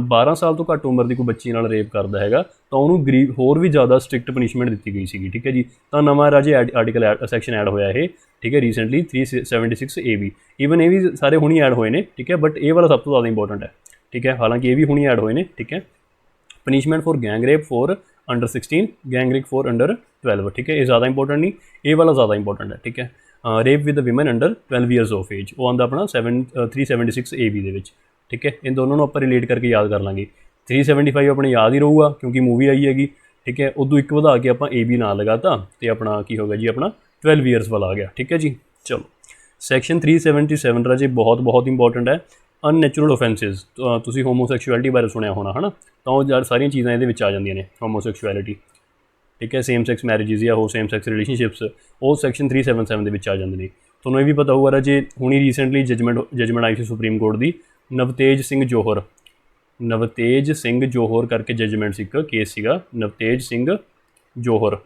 12 ਸਾਲ ਤੋਂ ਘੱਟ ਉਮਰ ਦੀ ਕੋਈ ਬੱਚੀ ਨਾਲ ਰੇਪ ਕਰਦਾ ਹੈਗਾ ਤਾਂ ਉਹਨੂੰ ਹੋਰ ਵੀ ਜ਼ਿਆਦਾ ਸਟ੍ਰਿਕਟ ਪਨਿਸ਼ਮੈਂਟ ਦਿੱਤੀ ਗਈ ਸੀਗੀ, ਠੀਕ ਹੈ ਜੀ। ਤਾਂ ਨਵਾਂ ਰਾਜੇ ਆਰਟੀਕਲ ਸੈਕਸ਼ਨ ਐਡ ਹੋਇਆ ਇਹ, ਠੀਕ ਹੈ, ਰੀਸੈਂਟਲੀ 376 AB। ਈਵਨ ਇਹ ਵੀ ਸਾਰੇ ਹੁਣੀ ਐਡ ਹੋਏ ਨੇ, ਠੀਕ ਹੈ, ਬਟ ਇਹ ਵਾਲਾ ਸਭ ਤੋਂ ਜ਼ਿਆਦਾ ਇੰਪੋਰਟੈਂਟ ਹੈ, ਠੀਕ ਹੈ। ਹਾਲਾਂਕਿ ਇਹ ਵੀ ਹੁਣੀ ਐਡ ਹੋਏ ਨੇ, ਠੀਕ ਹੈ। Punishment for gang rape for under 16, gang rape for under 12, ਠੀਕ ਹੈ। ਇਹ ਜ਼ਿਆਦਾ ਇੰਪੋਰਟੈਂਟ ਨਹੀਂ, ਇਹ ਵਾਲਾ ਜ਼ਿਆਦਾ ਇੰਪੋਰਟੈਂਟ ਹੈ, ਠੀਕ ਹੈ। Rape with women under 12 years of age, ਉਹ ਆਉਂਦਾ ਆਪਣਾ 376 AB ਦੇ ਵਿੱਚ, ਠੀਕ ਹੈ। ਇਹ ਦੋਨੋਂ ਨੂੰ ਆਪਾਂ ਰਿਲੇਟ ਕਰਕੇ ਯਾਦ ਕਰ ਲਾਂਗੇ। 375 ਆਪਣੇ ਯਾਦ ਹੀ ਰਹੂਗਾ ਕਿਉਂਕਿ ਮੂਵੀ ਆਈ ਹੈਗੀ, ਠੀਕ ਹੈ। ਉਦੋਂ ਇੱਕ ਵਧਾ ਕੇ ਆਪਾਂ AB ਨਾਲ ਲਗਾਤਾ ਅਤੇ ਆਪਣਾ ਕੀ ਹੋ ਗਿਆ ਜੀ, ਆਪਣਾ 12 ਈਅਰਸ ਵਾਲਾ ਆ ਗਿਆ, ਠੀਕ ਹੈ ਜੀ। ਚਲੋ ਸੈਕਸ਼ਨ 377 ਰਾਜੇ ਬਹੁਤ ਇੰਪੋਰਟੈਂਟ ਹੈ। ਅਨਨੈਚੁਰਲ ਓਫੈਂਸਿਸ, ਤੁਸੀਂ ਹੋਮੋਸੈਕਸ਼ੁਅਲਿਟੀ ਬਾਰੇ ਸੁਣਿਆ ਹੋਣਾ ਹੈ ਨਾ, ਤਾਂ ਉਹ ਸਾਰੀਆਂ ਚੀਜ਼ਾਂ ਇਹਦੇ ਵਿੱਚ ਆ ਜਾਂਦੀਆਂ ਨੇ। ਹੋਮੋਸੈਕਸ਼ੁਅਲਿਟੀ, ਠੀਕ ਹੈ, ਸੇਮ ਸੈਕਸ ਮੈਰਿਜਿਸ ਜਾਂ ਹੋਰ ਸੇਮ ਸੈਕਸ ਰਿਲੇਸ਼ਨਸ਼ਿਪਸ, ਉਹ ਸੈਕਸ਼ਨ 377 ਦੇ ਵਿੱਚ ਆ ਜਾਂਦੇ ਨੇ। ਤੁਹਾਨੂੰ ਇਹ ਵੀ ਪਤਾ ਹੋਊਗਾ ਰਾਜੇ ਹੁਣੀ ਰੀਸੈਂਟਲੀ ਜਜਮੈਂਟ ਆਈ ਸੀ ਸੁਪਰੀਮ ਕੋਰਟ ਦੀ, ਨਵਤੇਜ ਸਿੰਘ ਜੋਹਰ ਕਰਕੇ ਜਜਮੈਂਟ ਸੀ, ਇੱਕ ਕੇਸ ਸੀਗਾ ਨਵਤੇਜ ਸਿੰਘ ਜੋਹਰ।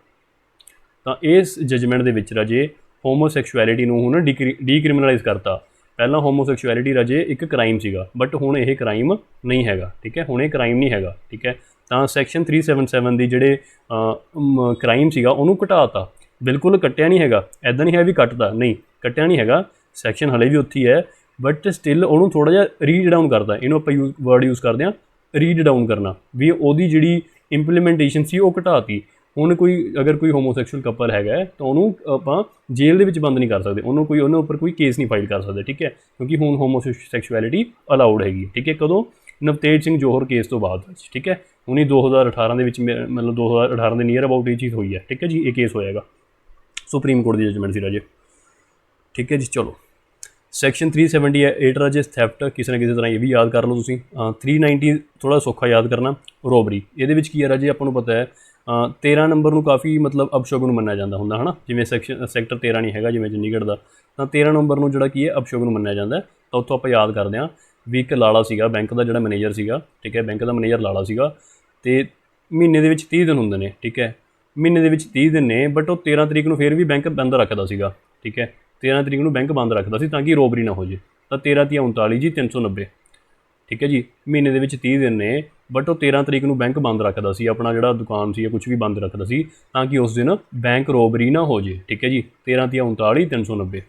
ਤਾਂ ਇਸ ਜਜਮੈਂਟ ਦੇ ਵਿੱਚ ਰਾਜੇ ਹੋਮੋਸੈਕਸ਼ੁਅਲਿਟੀ ਨੂੰ ਹੁਣ ਡੀਕ੍ਰਿਮੀਨਲਾਈਜ਼ ਕਰਤਾ। ਪਹਿਲਾਂ ਹੋਮੋਸੈਕਸ਼ੁਅਲਿਟੀ ਰਾਜੇ ਇੱਕ ਕ੍ਰਾਈਮ ਸੀਗਾ, ਬਟ ਹੁਣ ਇਹ ਕ੍ਰਾਈਮ ਨਹੀਂ ਹੈਗਾ, ਠੀਕ ਹੈ। ਹੁਣ ਇਹ ਕ੍ਰਾਈਮ ਨਹੀਂ ਹੈਗਾ, ਠੀਕ ਹੈ। ਤਾਂ ਸੈਕਸ਼ਨ 377 ਦੀ ਜਿਹੜੇ ਕ੍ਰਾਈਮ ਸੀਗਾ ਉਹਨੂੰ ਘਟਾਤਾ, ਬਿਲਕੁਲ ਕੱਟਿਆ ਨਹੀਂ ਹੈਗਾ। ਇੱਦਾਂ ਨਹੀਂ ਹੈ ਵੀ ਕੱਟਦਾ, ਨਹੀਂ ਕੱਟਿਆ ਨਹੀਂ ਹੈਗਾ, ਸੈਕਸ਼ਨ ਹਲੇ ਵੀ ਉੱਥੇ ਹੀ ਹੈ, ਬਟ ਸਟਿਲ ਉਹਨੂੰ ਥੋੜ੍ਹਾ ਜਿਹਾ ਰੀਡ ਡਾਊਨ ਕਰਦਾ। ਇਹਨੂੰ ਆਪਾਂ ਵਰਡ ਯੂਜ਼ ਕਰਦੇ ਹਾਂ ਰੀਡ ਡਾਊਨ ਕਰਨਾ, ਵੀ ਉਹਦੀ ਜਿਹੜੀ ਇੰਪਲੀਮੈਂਟੇਸ਼ਨ ਸੀ ਉਹ ਘਟਾਤੀ। ਹੁਣ ਅਗਰ ਕੋਈ ਹੋਮੋਸੈਕਸ਼ੁਅਲ ਕਪਲ ਹੈਗਾ ਤਾਂ ਉਹਨੂੰ ਆਪਾਂ ਜੇਲ੍ਹ ਦੇ ਵਿੱਚ ਬੰਦ ਨਹੀਂ ਕਰ ਸਕਦੇ, ਉਹਨਾਂ ਉੱਪਰ ਕੋਈ ਕੇਸ ਨਹੀਂ ਫਾਈਲ ਕਰ ਸਕਦੇ, ਠੀਕ ਹੈ, ਕਿਉਂਕਿ ਹੁਣ ਹੋਮੋਸੈਕਸ਼ੁਅਲਿਟੀ ਅਲਾਊਡ ਹੈਗੀ, ਠੀਕ ਹੈ। ਕਦੋਂ? ਨਵਤੇਜ ਸਿੰਘ ਜੋਹਰ ਕੇਸ ਤੋਂ ਬਾਅਦ, ਠੀਕ ਹੈ। ਹੁਣੀ 2018 ਦੇ ਵਿੱਚ, ਮਤਲਬ 2018 ਦੇ ਨੀਅਰ ਅਬਾਊਟ ਇਹ ਚੀਜ਼ ਹੋਈ ਹੈ, ਠੀਕ ਹੈ ਜੀ। ਇਹ ਕੇਸ ਹੋਏਗਾ, ਸੁਪਰੀਮ ਕੋਰਟ ਦੀ ਜਜਮੈਂਟ ਸੀ ਰਾਜੇ, ਠੀਕ ਹੈ ਜੀ। ਚਲੋ ਸੈਕਸ਼ਨ 378 ਰਾਜੇ ਥੈਫਟ, ਕਿਸੇ ਨਾ ਕਿਸੇ ਤਰ੍ਹਾਂ ਇਹ ਵੀ ਯਾਦ ਕਰ ਲਓ ਤੁਸੀਂ। 390 ਥੋੜ੍ਹਾ ਸੌਖਾ ਯਾਦ ਕਰਨਾ, ਰੋਬਰੀ। ਇਹਦੇ ਵਿੱਚ ਕੀ ਹੈ ਰਾਜੇ, ਆਪਾਂ ਨੂੰ ਪਤਾ ਹੈ 13 ਨੰਬਰ ਨੂੰ ਕਾਫੀ ਮਤਲਬ ਅਪਸ਼ਗੁਨ ਮੰਨਿਆ ਜਾਂਦਾ ਹੁੰਦਾ ਹੈ ਨਾ, ਜਿਵੇਂ ਸੈਕਟਰ 13 ਨਹੀਂ ਹੈਗਾ ਜਿਵੇਂ ਚੰਡੀਗੜ੍ਹ ਦਾ, ਤਾਂ 13 ਨੰਬਰ ਨੂੰ ਜਿਹੜਾ ਕੀ ਹੈ ਅਪਸ਼ਗੁਨ ਮੰਨਿਆ ਜਾਂਦਾ। ਤਾਂ ਉੱਥੋਂ ਆਪਾਂ ਯਾਦ ਕਰਦੇ ਹਾਂ ਵੀ ਇੱਕ ਲਾਲਾ ਸੀਗਾ ਬੈਂਕ ਦਾ ਜਿਹੜਾ ਮੈਨੇਜਰ ਸੀਗਾ, ਠੀਕ ਹੈ, ਬੈਂਕ ਦਾ ਮੈਨੇਜਰ ਲਾਲਾ ਸੀਗਾ, ਅਤੇ ਮਹੀਨੇ ਦੇ ਵਿੱਚ 30 ਦਿਨ ਹੁੰਦੇ ਨੇ, ਠੀਕ ਹੈ। ਮਹੀਨੇ ਦੇ ਵਿੱਚ 30 ਦਿਨ ਨੇ, ਬਟ ਉਹ 13 ਤਰੀਕ ਨੂੰ ਫਿਰ ਵੀ ਬੈਂਕ ਬੰਦ ਰੱਖਦਾ ਸੀਗਾ, ਠੀਕ ਹੈ। 13 ਤਰੀਕ ਨੂੰ ਬੈਂਕ ਬੰਦ ਰੱਖਦਾ ਸੀ ਤਾਂ ਕਿ ਰੋਬਰੀ ਨਾ ਹੋ ਜੇ। ਤਾਂ 13 ਤੀਆ 39 ਜੀ 390, ਠੀਕ ਹੈ ਜੀ। ਮਹੀਨੇ ਦੇ ਵਿੱਚ 30 ਦਿਨ ਨੇ, ਬਟ ਉਹ 13 ਤਰੀਕ ਨੂੰ ਬੈਂਕ ਬੰਦ ਰੱਖਦਾ ਸੀ, ਆਪਣਾ ਜਿਹੜਾ ਦੁਕਾਨ ਸੀ ਜਾਂ ਕੁਛ ਵੀ ਬੰਦ ਰੱਖਦਾ ਸੀ ਤਾਂ ਕਿ ਉਸ ਦਿਨ ਬੈਂਕ ਰੋਬਰੀ ਨਾ ਹੋ ਜੇ, ਠੀਕ ਹੈ ਜੀ। 13 ਤੀਆ 39 390,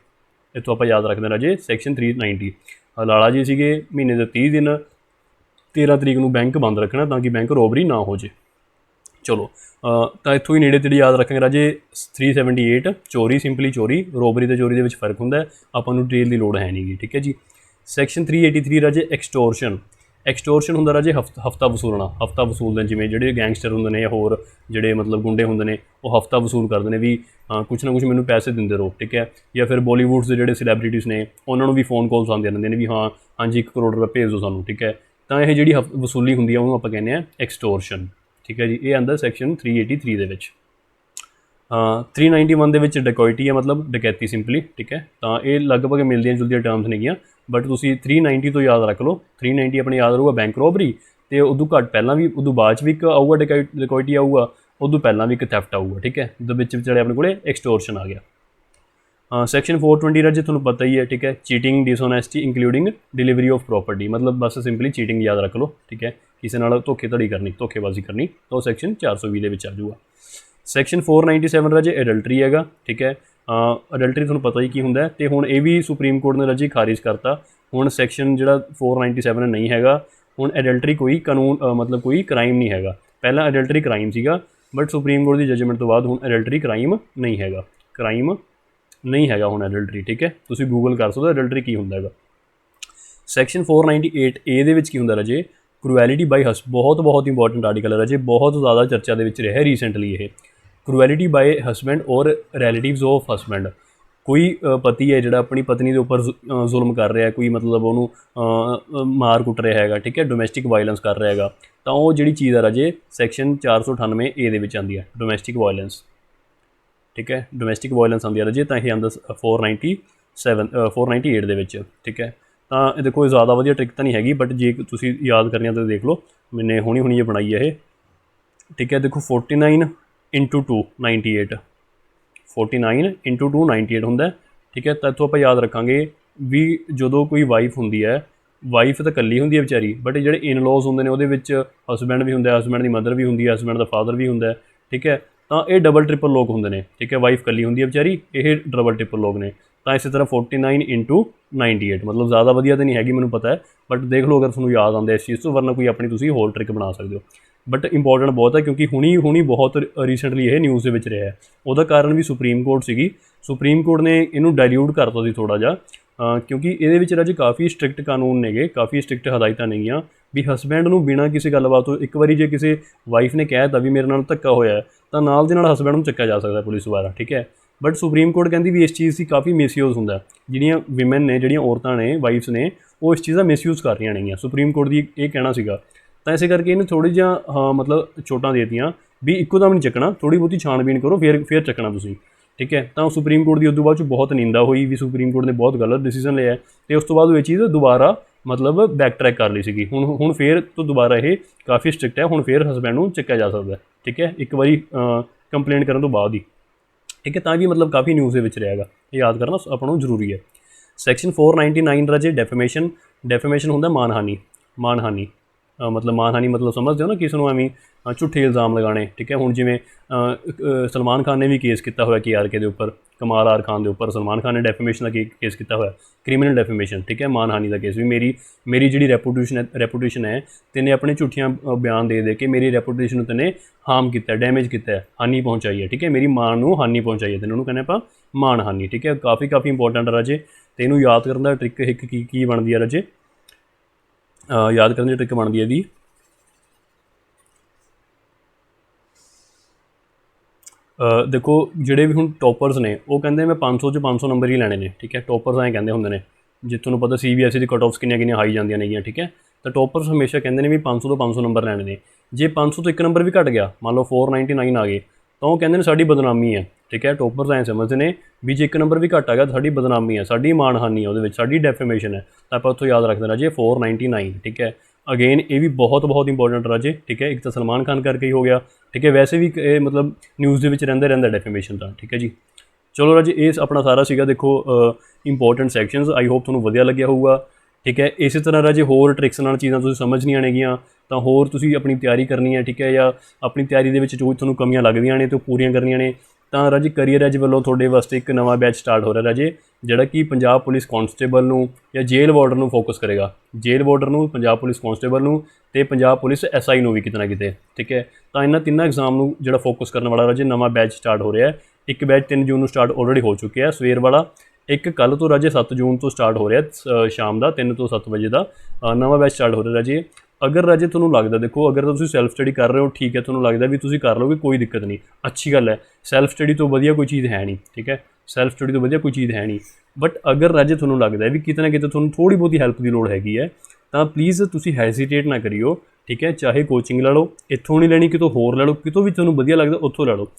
ਇੱਥੋਂ ਆਪਾਂ ਯਾਦ ਰੱਖਦੇ ਰਾਜੇ ਸੈਕਸ਼ਨ 390। ਲਾਲਾ ਜੀ ਸੀਗੇ, ਮਹੀਨੇ ਦੇ 30 ਦਿਨ, 13 ਤਰੀਕ ਨੂੰ ਬੈਂਕ ਬੰਦ ਰੱਖਣਾ ਤਾਂ ਕਿ ਬੈਂਕ ਰੋਬਰੀ ਨਾ ਹੋ ਜੇ। ਚਲੋ ਤਾਂ ਇੱਥੋਂ ਹੀ ਨੇੜੇ ਤੇੜੇ ਯਾਦ ਰੱਖਾਂਗੇ ਰਾਜੇ 378 ਚੋਰੀ, ਸਿੰਪਲੀ ਚੋਰੀ। ਰੋਬਰੀ ਅਤੇ ਚੋਰੀ ਦੇ ਵਿੱਚ ਫਰਕ ਹੁੰਦਾ, ਆਪਾਂ ਨੂੰ ਡਿਟੇਲ ਦੀ ਲੋੜ ਹੈ ਨਹੀਂ ਗੀ, ਠੀਕ ਹੈ ਜੀ। ਸੈਕਸ਼ਨ 383 ਰਾਜੇ ਐਕਸਟੋਰਸ਼ਨ ਹੁੰਦਾ ਰਾਜੇ ਹਫਤਾ ਵਸੂਲਣਾ, ਹਫਤਾ ਵਸੂਲਦੇ ਜਿਵੇਂ ਜਿਹੜੇ ਗੈਂਗਸਟਰ ਹੁੰਦੇ ਨੇ ਜਾਂ ਹੋਰ ਜਿਹੜੇ ਮਤਲਬ ਗੁੰਡੇ ਹੁੰਦੇ ਨੇ, ਉਹ ਹਫਤਾ ਵਸੂਲ ਕਰਦੇ ਨੇ ਵੀ ਕੁਛ ਨਾ ਕੁਛ ਮੈਨੂੰ ਪੈਸੇ ਦਿੰਦੇ ਰਹੋ, ਠੀਕ ਹੈ। ਜਾਂ ਫਿਰ ਬੋਲੀਵੁੱਡਸ ਦੇ ਜਿਹੜੇ ਸੈਲੈਬ੍ਰਿਟੀਜ਼ ਨੇ ਉਹਨਾਂ ਨੂੰ ਵੀ ਫੋਨ ਕਾਲਸ ਆਉਂਦੀਆਂ ਰਹਿੰਦੀਆਂ ਨੇ ਵੀ ਹਾਂਜੀ 1 ਕਰੋੜ ਰੁਪਏ ਭੇਜ ਦਿਓ ਸਾਨੂੰ, ਠੀਕ ਹੈ। ਤਾਂ ਇਹ ਜਿਹੜੀ ਵਸੂਲੀ ਹੁੰਦੀ ਆ ਉਹਨੂੰ ਆਪਾਂ ਕਹਿੰਦੇ ਹਾਂ ਐਕਸਟੋਰਸ਼ਨ, ਠੀਕ ਹੈ ਜੀ। ਇਹ ਆਉਂਦਾ ਸੈਕਸ਼ਨ 383 ਦੇ ਵਿੱਚ। 391 ਦੇ ਵਿੱਚ ਡਕੋਇਟੀ ਹੈ, ਮਤਲਬ ਡਕੈਤੀ ਸਿੰਪਲੀ, ਠੀਕ ਹੈ। ਤਾਂ ਇਹ ਲਗਭਗ ਮਿਲਦੀਆਂ ਜੁਲਦੀਆਂ ਟਰਮਸ ਨੇਗੀਆਂ, ਬਟ ਤੁਸੀਂ 390 ਤੋਂ ਯਾਦ ਰੱਖ ਲਓ। 390 ਆਪਣੇ ਯਾਦ ਰਹੂਗਾ ਬੈਂਕ ਰੋਬਰੀ, ਅਤੇ ਉਦੋਂ ਘੱਟ ਪਹਿਲਾਂ ਵੀ, ਉਦੋਂ ਬਾਅਦ 'ਚ ਵੀ ਇੱਕ ਆਊਗਾ ਡਕੋਇਟੀ ਆਊਗਾ, ਉਦੋਂ ਪਹਿਲਾਂ ਵੀ ਇੱਕ ਥੈਫਟ ਆਊਗਾ, ਠੀਕ ਹੈ। ਉਹਦੇ ਵਿੱਚ ਵਿਚਾਲੇ ਆਪਣੇ ਕੋਲ ਐਕਸਟੋਰਸ਼ਨ ਆ ਗਿਆ। ਸੈਕਸ਼ਨ 420 ਰਾਜੇ ਤੁਹਾਨੂੰ ਪਤਾ ਹੀ ਹੈ, ਠੀਕ ਹੈ। ਚੀਟਿੰਗ, ਡਿਸਓਨੈਸਟੀ ਇੰਕਲੂਡਿੰਗ ਡਿਲੀਵਰੀ ਆਫ ਪ੍ਰੋਪਰਟੀ, ਮਤਲਬ ਬਸ ਸਿੰਪਲੀ ਚੀਟਿੰਗ ਯਾਦ ਰੱਖ ਲਓ, ਠੀਕ ਹੈ। ਕਿਸੇ ਨਾਲ ਧੋਖੇਧੜੀ ਕਰਨੀ, ਧੋਖੇਬਾਜ਼ੀ ਕਰਨੀ, ਤਾਂ ਉਹ ਸੈਕਸ਼ਨ 420 ਦੇ ਵਿੱਚ ਆ ਜਾਊਗਾ। ਸੈਕਸ਼ਨ 497 ਰਾਜੇ ਐਡਲਟਰੀ ਹੈਗਾ, ਠੀਕ ਹੈ। ਐਡਲਟਰੀ ਤੁਹਾਨੂੰ ਪਤਾ ਹੀ ਕੀ ਹੁੰਦਾ, ਅਤੇ ਹੁਣ ਇਹ ਵੀ ਸੁਪਰੀਮ ਕੋਰਟ ਨੇ ਰਾਜੇ ਖਾਰਿਜ ਕਰਤਾ। ਹੁਣ ਸੈਕਸ਼ਨ ਜਿਹੜਾ 497 ਨਹੀਂ ਹੈਗਾ, ਹੁਣ ਐਡਲਟਰੀ ਕੋਈ ਕਾਨੂੰਨ ਮਤਲਬ ਕੋਈ ਕ੍ਰਾਈਮ ਨਹੀਂ ਹੈਗਾ। ਪਹਿਲਾਂ ਐਡਲਟਰੀ ਕ੍ਰਾਈਮ ਸੀਗਾ, but supreme court the judgement ਤੋਂ ਬਾਅਦ ਹੁਣ ਐਡਲਟਰੀ ਕ੍ਰਾਈਮ ਨਹੀਂ ਹੈਗਾ, ਕ੍ਰਾਈਮ ਨਹੀਂ ਹੈਗਾ ਹੁਣ ਐਡਲਟਰੀ, ਠੀਕ ਹੈ। ਤੁਸੀਂ ਗੂਗਲ ਕਰ ਸਕਦੇ ਹੋ ਐਡਲਟਰੀ ਕੀ ਹੁੰਦਾ ਹੈਗਾ। ਸੈਕਸ਼ਨ 498A ਦੇ ਵਿੱਚ ਕੀ ਹੁੰਦਾ ਰਾਜੇ, ਕਰੂਐਲਿਟੀ ਬਾਈ ਬਹੁਤ ਇੰਪੋਰਟੈਂਟ ਆਰਟੀਕਲ ਹੈ ਰਾਜੇ, ਬਹੁਤ ਜ਼ਿਆਦਾ ਚਰਚਾ ਦੇ ਵਿੱਚ ਰਿਹਾ ਰੀਸੈਂਟਲੀ ਇਹ। ਕਰੂਐਲਿਟੀ ਬਾਈ ਹਸਬੈਂਡ ਔਰ ਰਿਲੇਟਿਵਸ ਆਫ ਹਸਬੈਂਡ, ਕੋਈ ਪਤੀ ਹੈ ਜਿਹੜਾ ਆਪਣੀ ਪਤਨੀ ਦੇ ਉੱਪਰ ਜ਼ੁਲਮ ਕਰ ਰਿਹਾ, ਕੋਈ ਮਤਲਬ ਉਹਨੂੰ ਮਾਰ ਕੁੱਟ ਰਿਹਾ ਹੈਗਾ, ਠੀਕ ਹੈ, ਡੋਮੈਸਟਿਕ ਵਾਇਲੈਂਸ ਕਰ ਰਿਹਾ ਹੈਗਾ, ਤਾਂ ਉਹ ਜਿਹੜੀ ਚੀਜ਼ ਹੈ ਰਾਜੇ ਸੈਕਸ਼ਨ 498A ਦੇ ਵਿੱਚ ਆਉਂਦੀ ਹੈ, ਡੋਮੈਸਟਿਕ ਵਾਇਲੈਂਸ, ठीक है, डोमैसटिक वायलेंस आती है राजे तो यह आंदा 498 ਦੇ ਵਿੱਚ, ठीक है। तो देखो ज़्यादा वधिया ट्रिक तो नहीं हैगी, बट जे तुसीं याद करनी तो देख लो, मैंने हुणी ये बनाई है ये, ठीक है। देखो 49 × 2 98, 49 × 2 98 होंदा, ठीक है। तो इत्थों आपां याद रखांगे भी जदों कोई वाइफ हुंदी है, वाइफ तो कल्ली हुंदी है बेचारी, बट जिहड़े इन लॉज हुंदे ने उहदे विच हसबैंड भी हुंदा, हसबैंड की मदर भी हुंदी है, हसबैंड का फादर भी हुंदा, ठीक है। तो ये डबल ट्रिपल लोग होंदे ने, ठीक है। वाइफ कल्ली हुंदी है बेचारी, ये डबल ट्रिपल लोग ने। तो इस तरह 49 × 98, मतलब ज़्यादा वधिया तो नहीं हैगी, मैनूं पता है, बट देख लो अगर तुहानूं याद आउंदा इस चीज़ तो, वरना कोई अपनी तुसीं होर ट्रिक बना सकते हो। बट इंपॉर्टेंट बहुत है क्योंकि हुणी बहुत रीसेंटली ये न्यूज़ के विच रहा है। उहदा कारण भी सुप्रीम कोर्ट सीगी, सुप्रीम कोर्ट ने इनू डायल्यूट करता सी थोड़ा जिहा, क्योंकि ये राजे काफ़ी स्ट्रिक्ट कानून ने, काफ़ी स्ट्रिक्ट हदायत नेगियां भी हसबैंड नूं बिना किसी गलबात तो, एक बारी जे किसी वाइफ ने कहता भी मेरे नाल धक्का होया तो नाल दे नाल हसबैंड नूं चक्किया जा सकता पुलिस द्वारा, ठीक है। बट सुप्रीम कोर्ट कहती भी इस चीज़ की काफ़ी मिसयूज़ होंदा, जिहड़ियां विमेन ने, जिहड़ियां औरतां ने, वाइफ्स ने, वो इस चीज़ का मिसयूज़ कर रही नेगियां। सुप्रीम कोर्ट की ये कहना सीगा, तो इस करके इन्हें थोड़ी जिहा हाँ मतलब चोटां देतियां भी इक्को दम नहीं चकना, थोड़ी बहुती छाणबीन करो फिर चकना तुसीं, ठीक है। तो सुप्रीम कोर्ट की उस बाद बहुत निंदा हुई भी सुप्रीम कोर्ट ने बहुत गलत डिसीजन लिया, तो उस तो बाद ये चीज़ दोबारा मतलब बैक ट्रैक कर ली सी। हुण फिर तो दोबारा ये काफ़ी स्ट्रिक्ट है, हुण फिर हसबैंड नूं चक्किया जा सकता है, ठीक है, एक बारी कंप्लेंट करने तो बाद ही, ठीक है। तो भी मतलब काफ़ी न्यूज़ के रहेगा, ये याद करना अपना जरूरी है। सैक्शन 499 राजे डेफेमेशन, डेफेमेशन होंदा मानहानि, मानहानि मतलब मानहानि मतलब समझते हो ना, किसी को एवं झूठे इल्ज़ाम लगाने, ठीक है। हुण जिवें सलमान खान ने भी केस किया हुआ KRK के उपर, कमाल आर खान के उपर सलमान खान ने डेफेमेशन का केस किया हुआ, क्रिमिनल डेफेमेशन, ठीक है, मानहानि का केस भी। मेरी जी रेपूटेशन है तेने अपने झूठियां बयान दे के मेरी रेपूटेशन तेने हार्म किया, डैमेज किया, हानि पहुँचाई है, ठीक है, मेरी मां नूं हानि पहुँचाई है, तेन उन्होंने कहने आप मानहानि, ठीक है। काफ़ी इंपॉर्टेंट राजे, तो इनू याद करने का ट्रिक एक की बनती है राजे, याद करने की ट्रिक बनती है दी देखो जिहड़े भी हुण टॉपर्स ने वो कहते मैं 500 च 500 नंबर ही लैने ने, ठीक है। टॉपर्स ऐ कहते होंगे ने, जे तुहानूं पता CBSE की कट ऑफ्स किन्नियां हाई जांदियां नेगियां, ठीक है। तो टॉपर्स हमेशा कहते हैं भी 500 तो 500 नंबर लैने ने। जे 500 तो एक नंबर भी घट गया, मान लो 499 आ गए, तो वो कहते हैं साड़ी बदनामी है, ठीक है। टॉपर्स ऐ समझते हैं भी जे एक नंबर भी घट आ गया तो साड़ी बदनामी है, साड़ी मानहानि है, वो साड़ी डेफेमेशन है। तो आप उत्थों याद रखते राजे 499, ठीक है। अगेन ये भी बहुत इंपॉर्टेंट राजे, ठीक है। एक तो सलमान खान करके ही हो गया, ठीक है, वैसे भी मतलब न्यूज़ के रहिंदा डेफेमेशन का, ठीक है जी। चलो राजे ये अपना सारा सीगा देखो इंपॉर्टेंट सैक्शनस, आई होप तुहानूं वधिया लग्या होऊगा, ठीक है। इस तरह राजे होर ट्रिक्स नाल चीज़ां तुसीं समझनियां नेगियां तो होर तुसीं अपनी तैयारी करनी है, ठीक है, या अपनी तैयारी दे विच जो तुहानूं कमियां लगदियां ने तो पूरीआं करनियां ने। तो राजे करियर एज वालों तुहाडे वास्ते एक नवा बैच स्टार्ट हो रहा राजे, जिहड़ा कि पंजाब पुलिस कॉन्स्टेबल नूं या जेल वार्डर नूं फोकस करेगा, जेल वार्डर नूं, पंजाब पुलिस कॉन्स्टेबल नूं ते पंजाब पुलिस SI नूं भी किते ना किते, ठीक है। तो इन्हां तिन्नां एग्जाम नूं जिहड़ा फोकस करने वाला राजे नवा बैच स्टार्ट हो रहा है। एक बैच 3 जून नूं स्टार्ट ऑलरेडी हो चुके हैं सवेर वाला, एक कल तो राजे 7 जून तो स्टार्ट हो रहा है शाम का 3 तो 7 बजे का नवा बैच स्टार्ट हो रहा राजे। अगर राजे तुहानूं लगदा देखो अगर तुसीं सैल्फ स्टडी कर रहे हो, ठीक है, तुहानूं लगदा भी तुसीं कर लोगे, कोई दिक्कत नहीं, अच्छी गल है, सैल्फ स्टडी तो वधिया कोई चीज़ है नहीं, ठीक है, सैल्फ स्टडी तो वधिया कोई चीज़ है नहीं। बट अगर राजे तुहानूं लगदा है भी किते ना किते तुहानूं थोड़ी बहुती हैल्प की लोड़ हैगी है, तो प्लीज़ तुसीं हैजीटेट ना करियो, ठीक है। चाहे कोचिंग लै लो, इत्थों नहीं लैनी कितों होर लै लो, कितों भी तुहानूं वधिया लगदा उत्थों लै लो,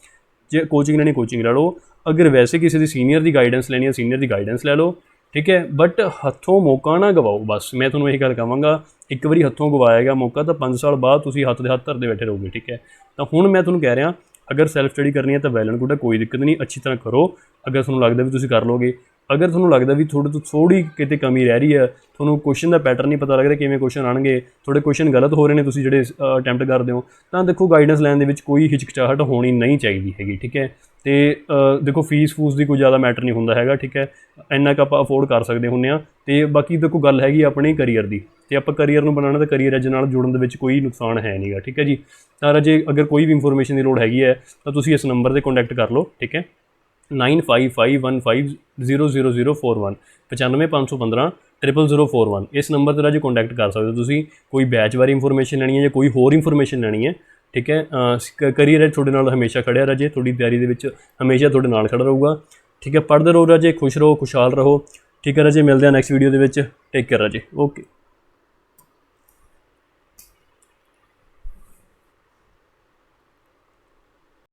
जे कोचिंग लैनी कोचिंग लै लो, अगर वैसे किसी सीनियर की गाइडेंस लैनी है सीनियर की गाइडेंस लै लो, ठीक है। बट हथों मौका ना गवाओ, बस मैं तुहानूं यही गल कहांगा, एक बारी हथों गवाया गया मौका तो 5 साल बाद तुसीं हत्थ दे हत्थ धरदे बैठे रहोगे, ठीक है। तो हुण मैं तुहानूं कह रहा अगर सैल्फ स्टडी करनी है तो वैल एंड गुड है, कोई दिक्कत नहीं, अच्छी तरह करो। अगर तुहानूं लगदा भी तुसीं कर लोगे, अगर तुहानूं लगदा भी थोड़े तो थोड़ी किते कमी रह रही है, तुहानूं क्वेश्चन का पैटर्न नहीं पता लग रहा किवें क्वेश्चन आउणगे, थोड़े क्वेश्चन गलत हो रहे हैं तुसीं जिहड़े अटैम्प्ट करदे हो, तो देखो गाइडेंस लैण दे विच कोई हिचकिचाहट होनी नहीं चाहिए हैगी, ठीक है। तो देखो फीस फूस की कोई ज़्यादा मैटर नहीं होंदा हैगा, ठीक है, इन्ना क आपां अफोर्ड कर सकते हुंदे आ। ते बाकी देखो गल हैगी अपने करियर की, तो आप करियर नूं बनाना, तो करियर एज नाल जुड़न दे विच कोई नुकसान है नहीं गा, ठीक है जी। तो राजे अगर कोई भी इंफॉर्मेशन की लोड़ हैगी है तो तुसीं इस नंबर से कॉन्टैक्ट कर लो, ठीक है, 9551500041 95 515 00041 इस नंबर पर राजे कॉन्टैक्ट कर सकते हो तुसीं। कोई बैच बारे इंफॉर्मेशन लैनी है या कोई होर इंफॉर्मेशन लैनी है, ठीक है। करियर तुहाडे नाल हमेशा खड़िया राजे, तुहाडी तैयारी दे विच हमेशा तुहाडे नाल खड़ा रहूगा, ठीक है। पढ़ते रहो राजे, खुश रहो, खुशहाल रहो, ठीक है राजे। मिलते हैं नैक्सट वीडियो दे विच, टेक केयर राजे, ओके।